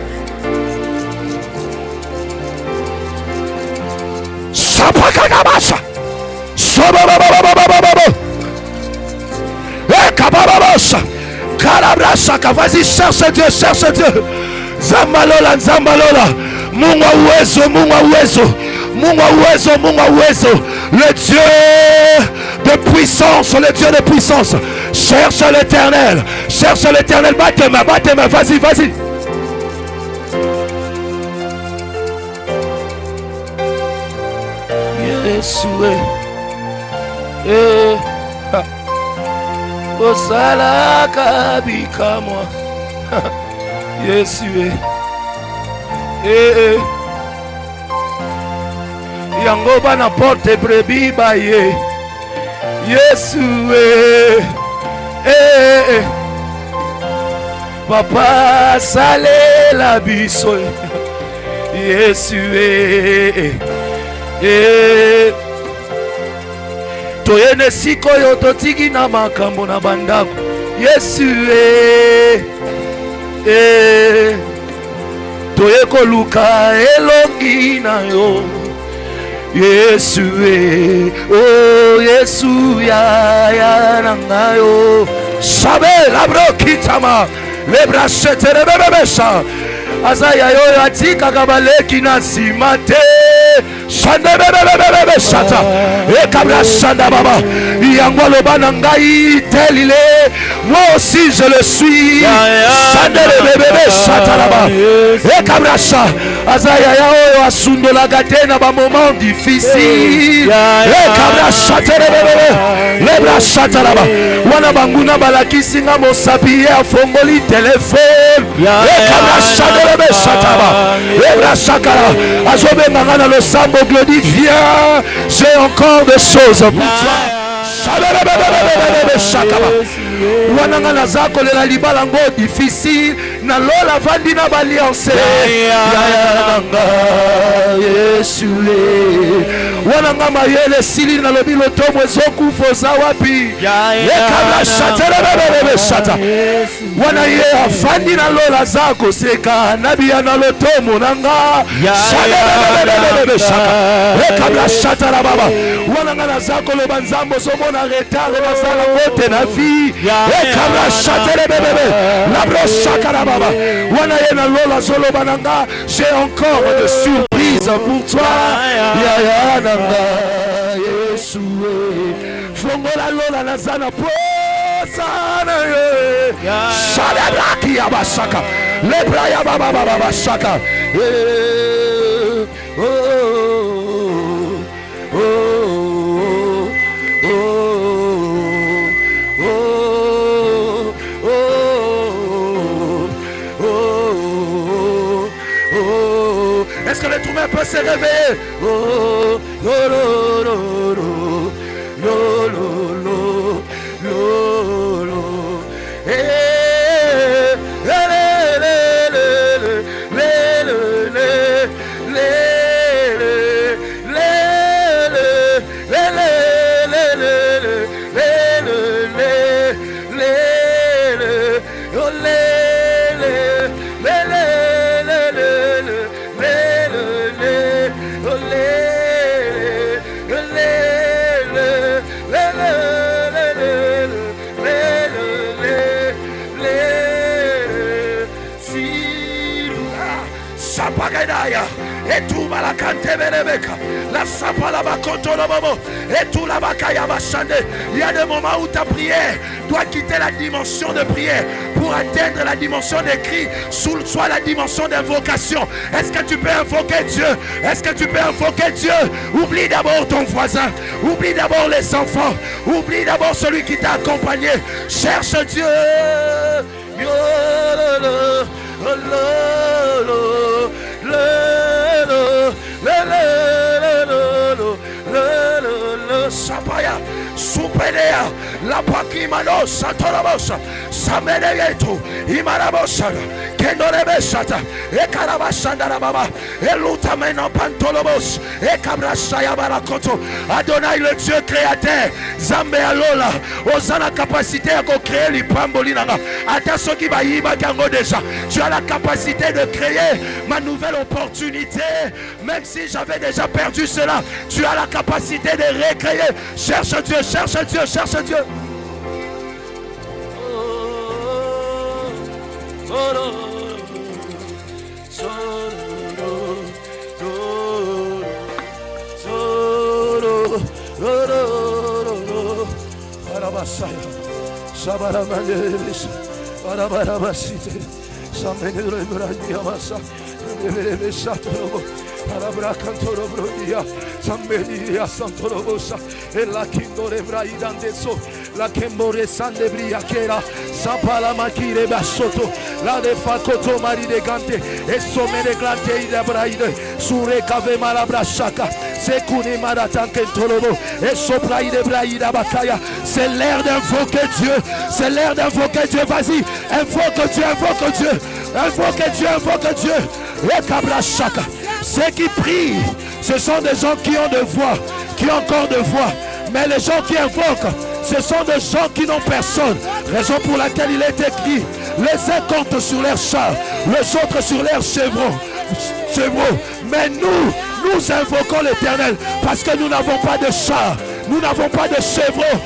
Vas-y, cherche Dieu, cherche Dieu. Zambalola, Zambalola. Mungu uwezo, Mungu uwezo. Mungu uwezo, Mungu uwezo. Le Dieu de puissance, le Dieu de puissance. Cherche l'Éternel. Cherche l'Éternel. Batte ma, vas-y, vas-y. Yeshua. Osala kabika moi. Yeshua. Yango bana porte brebi baye. Yeshua. Papa sale la biso. Yeshua. Toyene siko yo totiki na makambo na bandabu. Yeshua. Toye koluka elongi na yo. Yesu, oh Yesu ya nanga yo. Sabe la brokitama le brachete le bebesha. Azaya yo atika kabaleki na simate. Shande bebebebebe shata. E kabra shanda baba. Yangwalo banangai telile. Moi aussi je le suis. Shande bebebebe shata là-bas. E kabra sha. Azaya yo asundo la gate na ba moment difficile. E kabra shata bebebe. Le bra shata là-bas. Wana banguna balakisi nga mosapi ya fongoli téléphone. E kabra shata bebebe shata ba. E bra shakara. Azobe ngana le sambo glodie, viens, j'ai encore des choses pour toi. Wananga nazako le la libala ngo difficile na lola vandi na baliance Yesu wananga mayele sili na lobilo tomo ezoku foza wapi ekala shatela bebe shata wana ye afandi na lola zako seka nabi na lotomo nanga bebe shata ekala shata la baba wananga nazako lo banzambo somo na retard basala wote na vie ekala shatela bebe la brocha kala baba wana ye na lola solo bananga j'ai encore de surprise chose pour toi. Yaya nanga Yeshua. Fongola lola nazana posana ye. Shalabraki abashaka. Lebraya baba baba shaka. Est-ce que le trouvé peut se réveiller? Oh, lo, lo, lo, lo, lo, lo, lo, lo, lo. Et tout la cante berebeka, la sapa la bakoto le bobo, et tout la bakaya bachande. Il y a des moments où ta prière doit quitter la dimension de prière pour atteindre la dimension des cris, soit la dimension d'invocation. Est-ce que tu peux invoquer Dieu? Est-ce que tu peux invoquer Dieu? Oublie d'abord ton voisin, oublie d'abord les enfants, oublie d'abord celui qui t'a accompagné. Cherche Dieu. Sapaya, Supedea, La Pakimano, Satorobosa, Sameneto, Imarabosa, Kendorebesata, Ekarabasanda Baba, Elutameno Pantolobos, Ekabrasaya Barakoto, Adonai le Dieu créateur, Zambe Alola, Osana capacité à créer les Pambolina, Ataso Kibaïba Gango déjà, tu as la capacité de créer ma nouvelle opportunité, même si j'avais déjà perdu cela, tu as la capacité de recréer. Cherche Dieu, cherche Dieu, cherche Dieu. Arabrakantoro brodia, Sambelia Santorobosa, e la Kindore Braidandeso, la Kembore Sandebria Kera, Sapala Makire Basoto, la de Fakoto Mari de Gante, e Somere Glante Ida Braide, Sure Kave Malabrashaka, Sekuni Maratanke Tolobo, et Sopraide Braida Bakaya. C'est l'heure d'invoquer Dieu, c'est l'heure d'invoquer Dieu. Vas-y, invoque Dieu, invoque Dieu, invoque Dieu, invoque Dieu, et Kabrashaka. Ceux qui prient, ce sont des gens qui ont de voix, qui ont encore de voix. Mais les gens qui invoquent, ce sont des gens qui n'ont personne. Raison pour laquelle il est écrit, les uns comptent sur leurs chars, les autres sur leurs chevaux. Mais nous invoquons l'Éternel parce que nous n'avons pas de chars, nous n'avons pas de chevaux.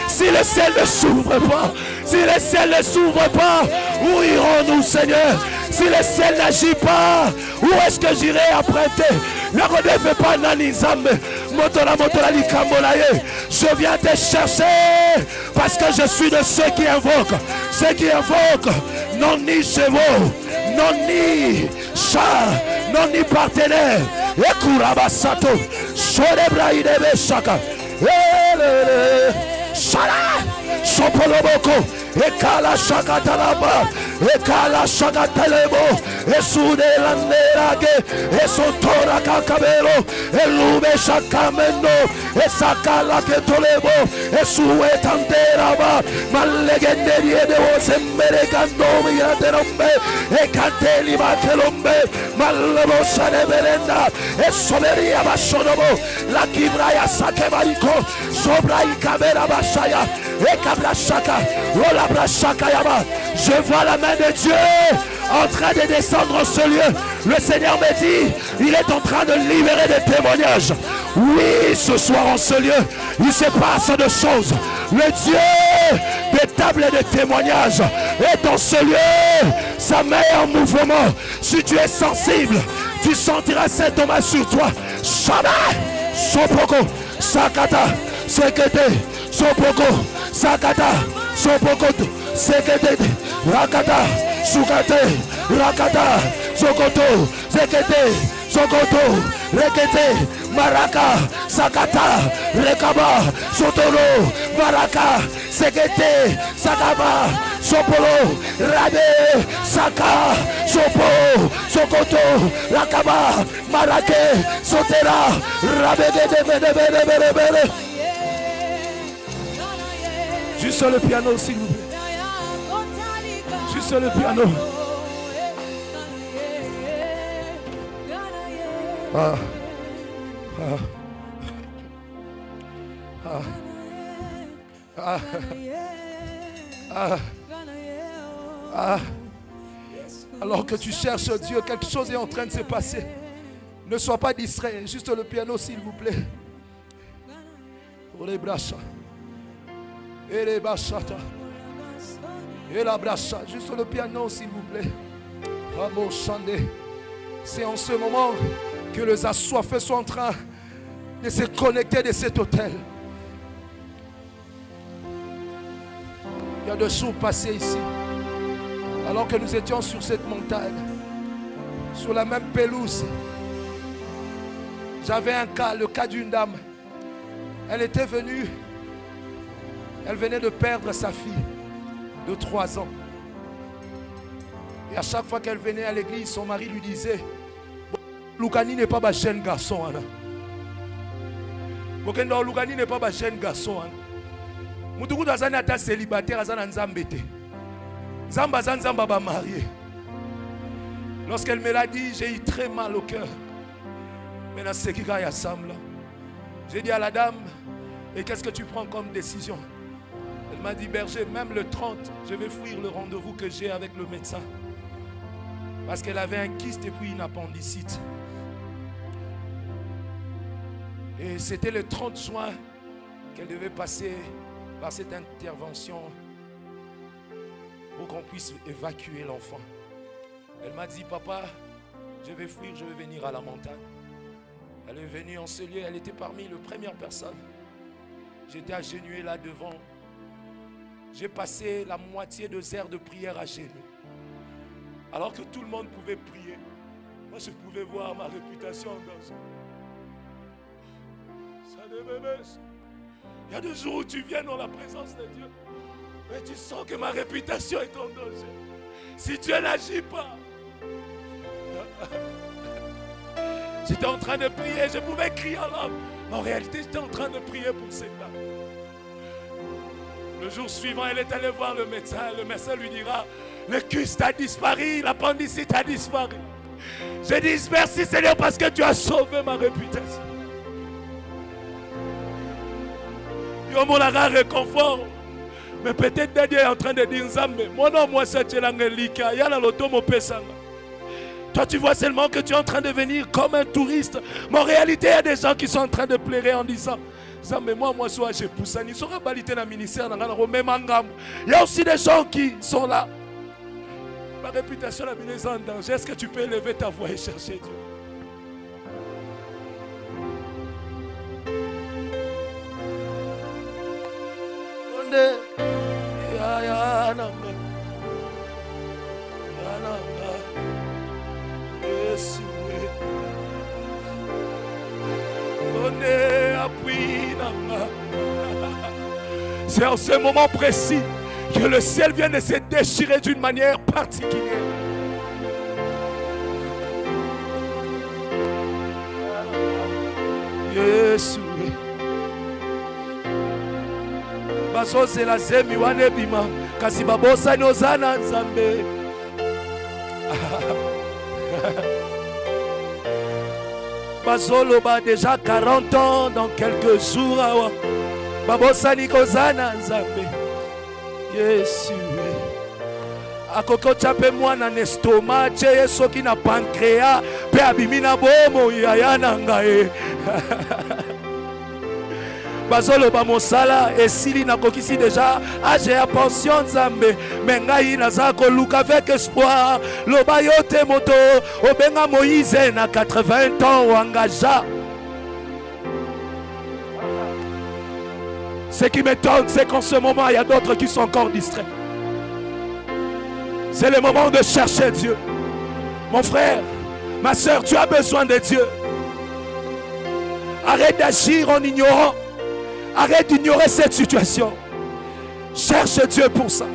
Si le ciel ne s'ouvre pas, si le ciel ne s'ouvre pas, où irons-nous, Seigneur? Si le ciel n'agit pas, où est-ce que j'irai apprêter? Ne redevez pas Nanizambe, Motola Likambolaye. Je viens te chercher parce que je suis de ceux qui invoquent. Ceux qui invoquent, non ni chevaux, non ni chats, non ni partenaires. Ekurabasato, Shorebraïdebe Shaka, Shala, Sopoloboko, Ekala Shaka Talaba, Ekala Shaka Talebo, Esude Landerage, Esotora Kakabelo, Elube Shakamendo, Esakala Ketolebo, Esue Tanteraba, Malegenderie de Osemberegando Yaterombe, Ekateli Batelombe, Malebosa de Berenda, Esomeria Bashonobo, La Kibraya Sakebariko, Sobrai Kabera Bashaya, Ekabrashaka, Rola Brashaka Yaba. Je vois la main de Dieu en train de descendre en ce lieu. Le Seigneur me dit, il est en train de libérer des témoignages. Oui, ce soir en ce lieu, il se passe de choses. Le Dieu de ta table de témoignage est dans ce lieu. Ça met en mouvement. Si tu es sensible, tu sentiras cet hommage sur toi. Shaba, Sopoko, Sakata, Sekete, Sopoko, Sakata, Sopoko, Sekete, Rakata, Sukate, Rakata, Sokoto, Sekete, Sokoto, Rekete, Maraka, Sakata, Rekaba, Sotolo, Maraka, Sekete, Sakaba, Sopolo, Rabe, Saka, Sopo, Sokoto, Rakaba, Marake, Sotera, Rabe, Bede. Juste sur le piano, s'il vous plaît. Juste sur le piano. Ah. Ah. Ah. Ah. Ah. Ah. Alors que tu cherches Dieu, quelque chose est en train de se passer. Ne sois pas distrait. Juste le piano, s'il vous plaît. Pour les brachas. Et les bachata. Et la bracha. Juste le piano, s'il vous plaît. Amo Chandé. C'est en ce moment que les assoiffés sont en train de se connecter de cet hôtel. Il y a 2 jours passés ici, alors que nous étions sur cette montagne, sur la même pelouse. J'avais un cas, le cas d'une dame. Elle était venue, elle venait de perdre sa fille de 3 ans. Et à chaque fois qu'elle venait à l'église, son mari lui disait: Lukani n'est pas un jeune garçon. Lukani n'est pas un jeune garçon. Mutuku dazana ta célibataire azana nzambete. Zamba zamba ba marié. Lorsqu'elle me l'a dit, j'ai eu très mal au cœur. Mais dans ce qui y semble, j'ai dit à la dame: et qu'est-ce que tu prends comme décision? Elle m'a dit: berger, même le 30, je vais fuir le rendez-vous que j'ai avec le médecin. Parce qu'elle avait un kyste et puis une appendicite. Et c'était le 30 juin qu'elle devait passer par cette intervention pour qu'on puisse évacuer l'enfant. Elle m'a dit: papa, je vais fuir, je vais venir à la montagne. Elle est venue en ce lieu, elle était parmi les premières personnes. J'étais agenouillé là devant. J'ai passé la moitié de heures de prière à genoux. Alors que tout le monde pouvait prier, moi je pouvais voir ma réputation en danger. Il y a 2 jours où tu viens dans la présence de Dieu, mais tu sens que ma réputation est en danger. Si Dieu n'agit pas, j'étais en train de prier, je pouvais crier en langue. En réalité, j'étais en train de prier pour cette dame. Le jour suivant, elle est allée voir le médecin. Le médecin lui dira: le kyste a disparu, l'appendicite a disparu. Je dis: merci Seigneur parce que tu as sauvé ma réputation. Mon réconfort. Mais peut-être Dieu est en train de dire: moi non, moi c'est Tchelangelika, il y a la loto mon pesanga. Toi tu vois seulement que tu es en train de venir comme un touriste. Mais en réalité, il y a des gens qui sont en train de pleurer en disant: mais moi soit j'ai poussé, ils sont balité dans le ministère, il y a aussi des gens qui sont là. Ma réputation est mise en danger. Est-ce que tu peux élever ta voix et chercher Dieu? C'est en ce moment précis que le ciel vient de se déchirer d'une manière particulière. Yesu. Bazozela zemi wane bima kasi babosa nozana nzambe. Bazoloba déjà 40 ans dans quelques jours. Babosa nikozana nzambe. Yesu. Akoko chape mwana nestoma che soki na pancréas pe abimina bomo yaya nangae. bazoloba mosala esili nakokisi déjà age ya pension nzambe me ngai naza koluka avec espoir loba yo te moto obenga Moïse na 80 ans wangagea. Ce qui m'étonne, c'est qu'en ce moment, il y a d'autres qui sont encore distraits. C'est le moment de chercher Dieu. Mon frère, ma soeur, tu as besoin de Dieu. Arrête d'agir en ignorant. Arrête d'ignorer cette situation. Cherche Dieu pour ça.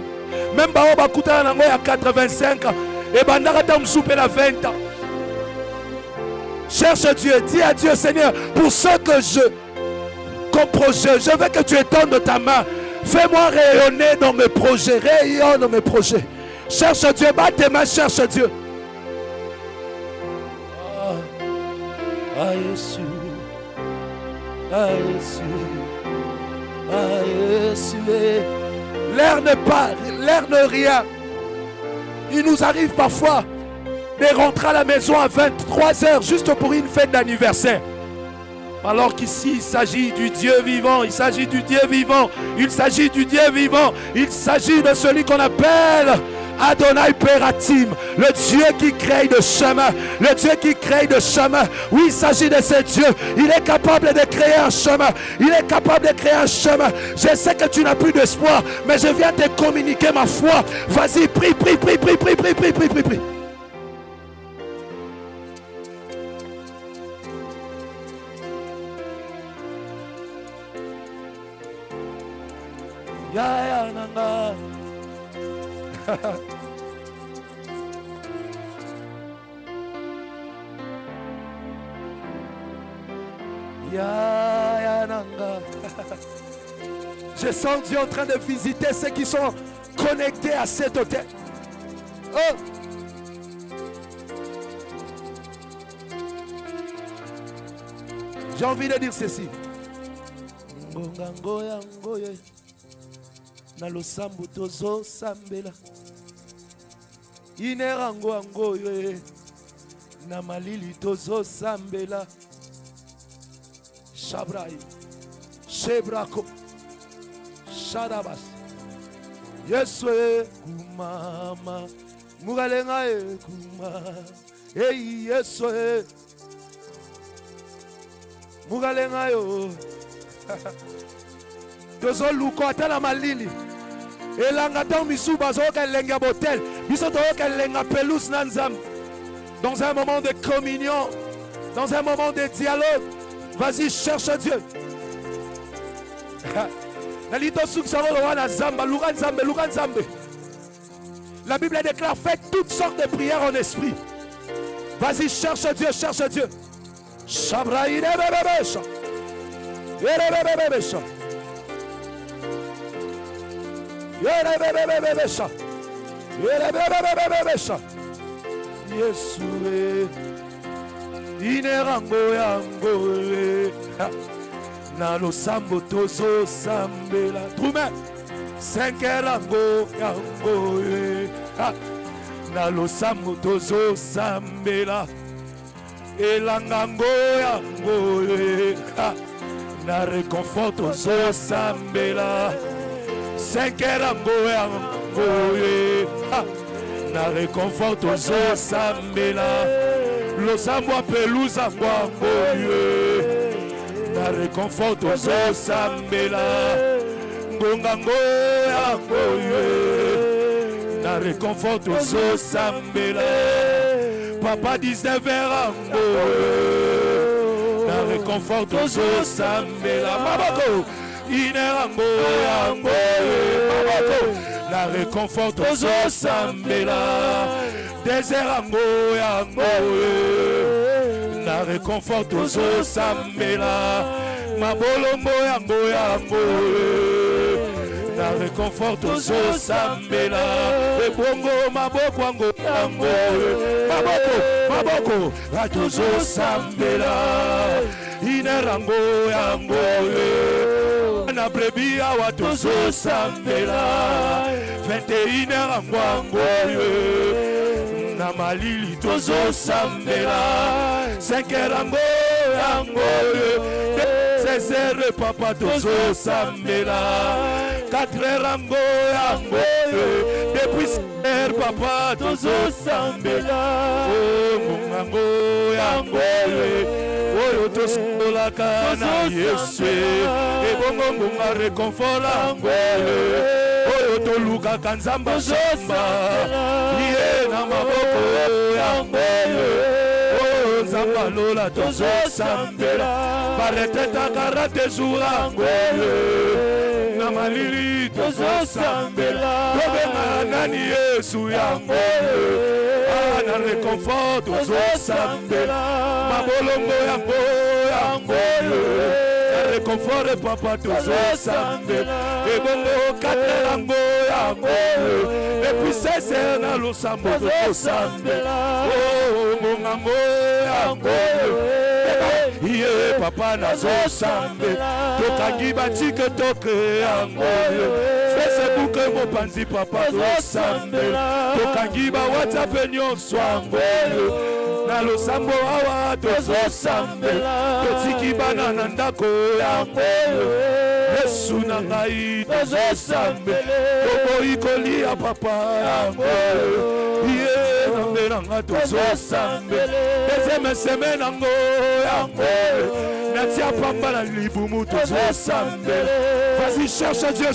Même Baoba Kouta Nango à 85 ans. Et Bandaratam Soupé la 20 ans. Cherche Dieu. Dis à Dieu, Seigneur, pour ce que comme projet, je veux que tu étendes ta main. Fais-moi rayonner dans mes projets. Rayonne dans mes projets. Cherche Dieu. Bats tes mains, cherche Dieu. Jésus. L'air n'est pas, l'air n'est rien. Il nous arrive parfois de rentrer à la maison à 23 heures juste pour une fête d'anniversaire. Alors qu'ici, il s'agit du Dieu vivant, il s'agit du Dieu vivant, il s'agit du Dieu vivant, il s'agit de celui qu'on appelle Adonai Peratim, le Dieu qui crée de chemin, le Dieu qui crée de chemin. Oui, il s'agit de ce Dieu, il est capable de créer un chemin, il est capable de créer un chemin. Je sais que tu n'as plus d'espoir, mais je viens te communiquer ma foi. Vas-y, prie, prie, prie, prie, prie, prie, prie, prie, prie, prie. Ya nanga. Ya nanga. Je sens Dieu en train de visiter ceux qui sont connectés à cet hôtel. Oh. J'ai envie de dire ceci. Na losambu tozo sambela inerango ango ye na malili tozo sambela shabrai shebrako shadabas yeswe kumama mugalenga e kuma ei yeswe mugalenga yo tozo luko atala malili elanga tant misuba zoka lenga botel biso toka lenga pelus nanzam. Dans un moment de communion, dans un moment de dialogue, vas-y, cherche Dieu. La Bible déclare, faites toutes sortes de prières en esprit. Vas-y, cherche Dieu, cherche Dieu. Yesue inerango yango na losambo tozo sambela trume senkerango yango na losambo tozo sambela elangango yango na réconfort tozo sambela senkerango yango na réconfort tozo sambela losambo pelusa ngwangoye na réconfort tozo sambela ngongango yangoye na réconfort tozo sambela papa 19 angoye na réconfort tozo sambela mabako inerango yangoye mabako la réconfort tozo sambela deserango yango la réconfort tozo sambela mabolombo yango la réconfort tozo sambela ebongo maboko yango maboko tozo sambela inerango yango na brebi awa tozo sambela 21h ngwangoye na malili tozo sambela 5h yangoye 16h papa tozosambela 4h yango depuis 16h papa tozosambela ngongango yango oyo tosolaka na Yesu ebongo ngonga réconfort yango oyo tolukaka nzamba samba ye na maboko yango nzamba lola tozosambela baretetaka rate jour yango na malili tozosambela tobenga nani Yesu yango na réconfort tozosambela mabolongo yango réconfort papa tozosambela ebongo kate yango depuis 16h na losambo tozosambela ngongango yango ye papa nazosambela tokangi batike toke yango Facebook mopanzi papa tozosambela tokangi ba WhatsApp nyonso yango na losambo awa tozosambela totiki bana na ndako yango Yesu na ngai tozosambela toboyi kolia papa yango ye nambe nanga tozosambela deuxième semaine yango natia pamba na libumu tozosambela vas-y cherche Dieu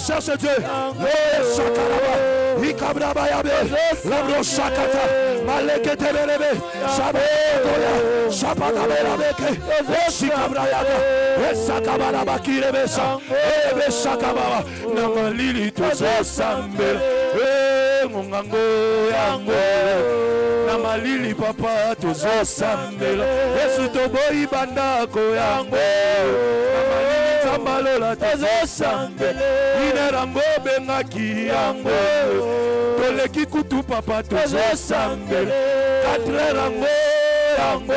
shakaraba ikabraba yabe labro shakata malekete belebe shabekoya shapakabela beke shikabra yaga esakabala bakirebesha ebe shakababa na malili tozosambela ngongango yango na malili papa tozosambela Yesu toboyi bandako yango na malili nzambalola tozosambela inerango bengaki yango toleki kutu papa tozosambela 4h yango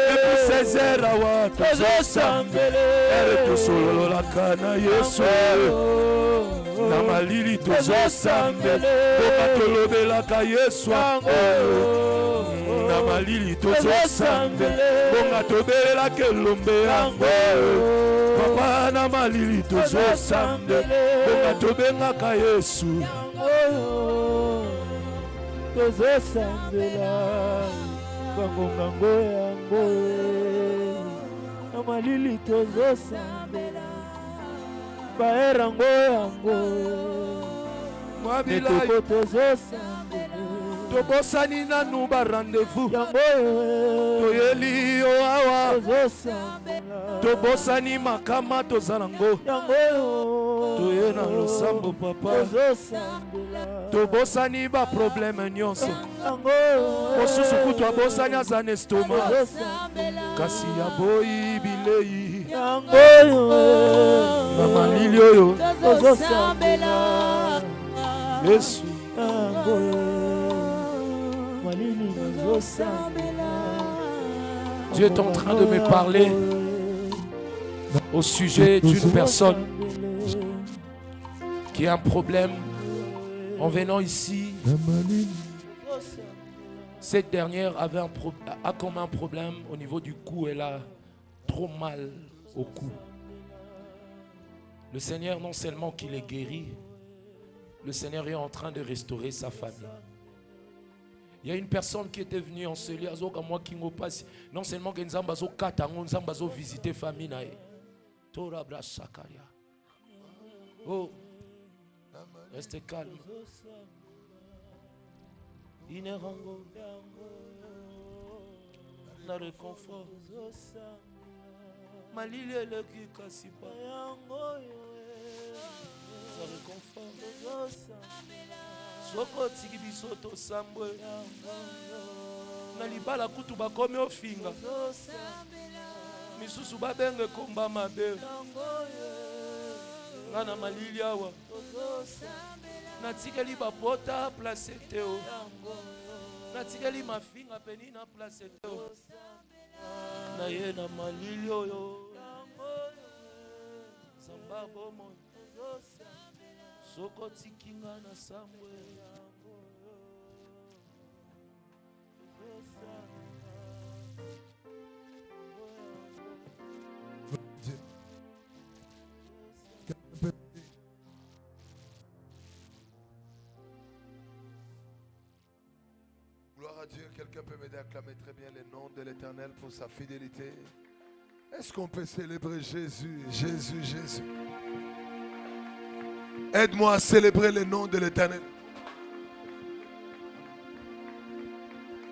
depuis 16h awa tozosambela ere tosolololaka na Yesu na malili tozosambela boka tolobelaka Yesu na malili tozosambela bonga tobelelaka elombe yango papa na malili tozosambela bonga tobengaka Yesu tozosambela bangongango yango na malili tozosambela baerango yango mwabilayi tobosani nanu ba rendez-vous toyeli yo awa tobosani makama tozalango toye na losambo papa tobosani ba problème nyonso mosusu kutu abosani aza na estoma kasi yaboyi bilei na malili oyo Yesu Dieu est en train de me parler au sujet d'une personne qui a un problème. En venant ici, cette dernière a comme un problème au niveau du cou. Elle a trop mal au cou. Le Seigneur, non seulement qu'il est guéri, le Seigneur est en train de restaurer sa famille. Il y a une personne qui était venue en ce lieu, non seulement que nous avons visité la famille. Oh, restez calme. Inerango, na réconfort. Malili le qui kasipa. Ça réconfort. Soko tiki bisoto sambwe. Na libala kutu bakomi ofinga. Misusu babenge komba mabe. Ngana malili awa. Na tikeli bapota place teo. Na tikeli mafinga peni na place teo. Na ye na malili oyo. Samba bomo. Soko tikinga na samwe. Dieu. Quelqu'un peut m'aider à acclamer très bien le nom de l'Éternel pour sa fidélité. Est-ce qu'on peut célébrer Jésus, Jésus, Jésus? Aide-moi à célébrer le nom de l'Éternel.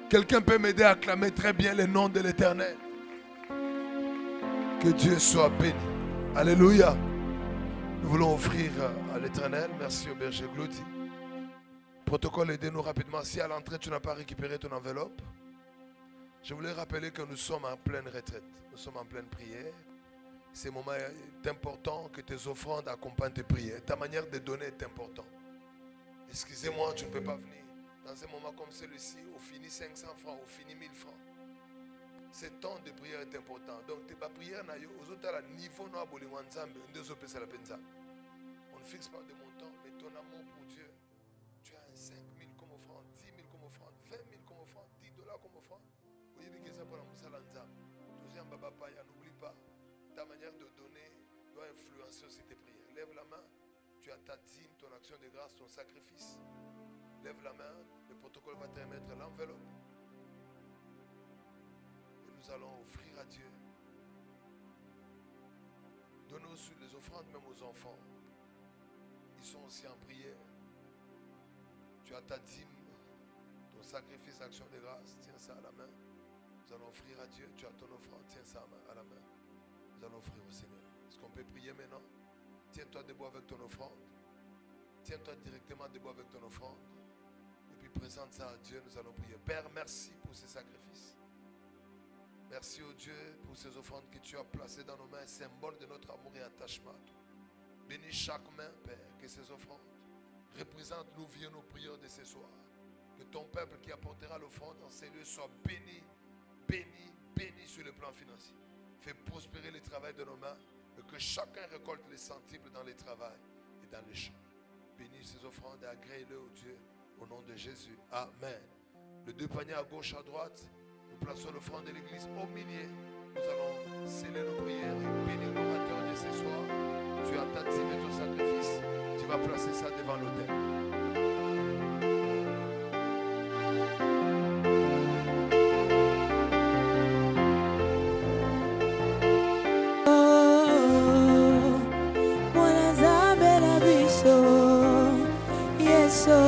Quelqu'un peut m'aider à acclamer très bien le nom de l'Éternel. Que Dieu soit béni. Alléluia. Nous voulons offrir à l'Éternel. Merci au berger Glody. Protocole, aidez-nous rapidement. Si à l'entrée tu n'as pas récupéré ton enveloppe, je voulais rappeler que nous sommes en pleine retraite. Nous sommes en pleine prière. C'est un moment important que tes offrandes accompagnent tes prières. Ta manière de donner est importante. Excusez-moi, tu ne peux pas venir. Dans un moment comme celui-ci, on finit 500 francs, on finit 1000 francs. Ce temps de prière est important. Donc, ta prière, on ne fixe pas de montant, mais ton amour pour Dieu, tu as 5 000 comme offrande, 10 000 comme offrande, 20 000 comme offrande, 10 dollars comme offrande. N'oublie pas, ta manière de donner doit influencer aussi tes prières. Lève la main, tu as ta dîme, ton action de grâce, ton sacrifice. Lève la main, le protocole va te remettre l'enveloppe. Et nous allons offrir à Dieu. Donnons aussi les offrandes même aux enfants. Ils sont aussi en prière. Tu as ta dîme, ton sacrifice, action de grâce, tiens ça à la main. Nous allons offrir à Dieu, tu as ton offrande, tiens ça à la main. Nous allons offrir au Seigneur. Est-ce qu'on peut prier maintenant? Tiens-toi debout avec ton offrande. Tiens-toi directement debout avec ton offrande. Et puis présente ça à Dieu, nous allons prier. Père, merci pour ces sacrifices. Merci au Dieu pour ces offrandes que tu as placées dans nos mains, symbole de notre amour et attachement. Bénis chaque main, Père, que ces offrandes représentent nos vies et nos prières de ce soir. Que ton peuple qui apportera l'offrande dans ces lieux soit béni, béni, béni sur le plan financier. Fais prospérer le travail de nos mains et que chacun récolte les centiples dans le travail et dans les champs. Bénis ces offrandes et agrée-les au Dieu au nom de Jésus. Amen. Les deux paniers à gauche, à droite, nous plaçons l'offrande de l'église au milieu. Nous allons sceller nos prières et bénir l'orateur de ce soir. Tu as ta dîme et ton sacrifice. Tu vas placer ça devant l'autel. Mwana Zambela biso Yeso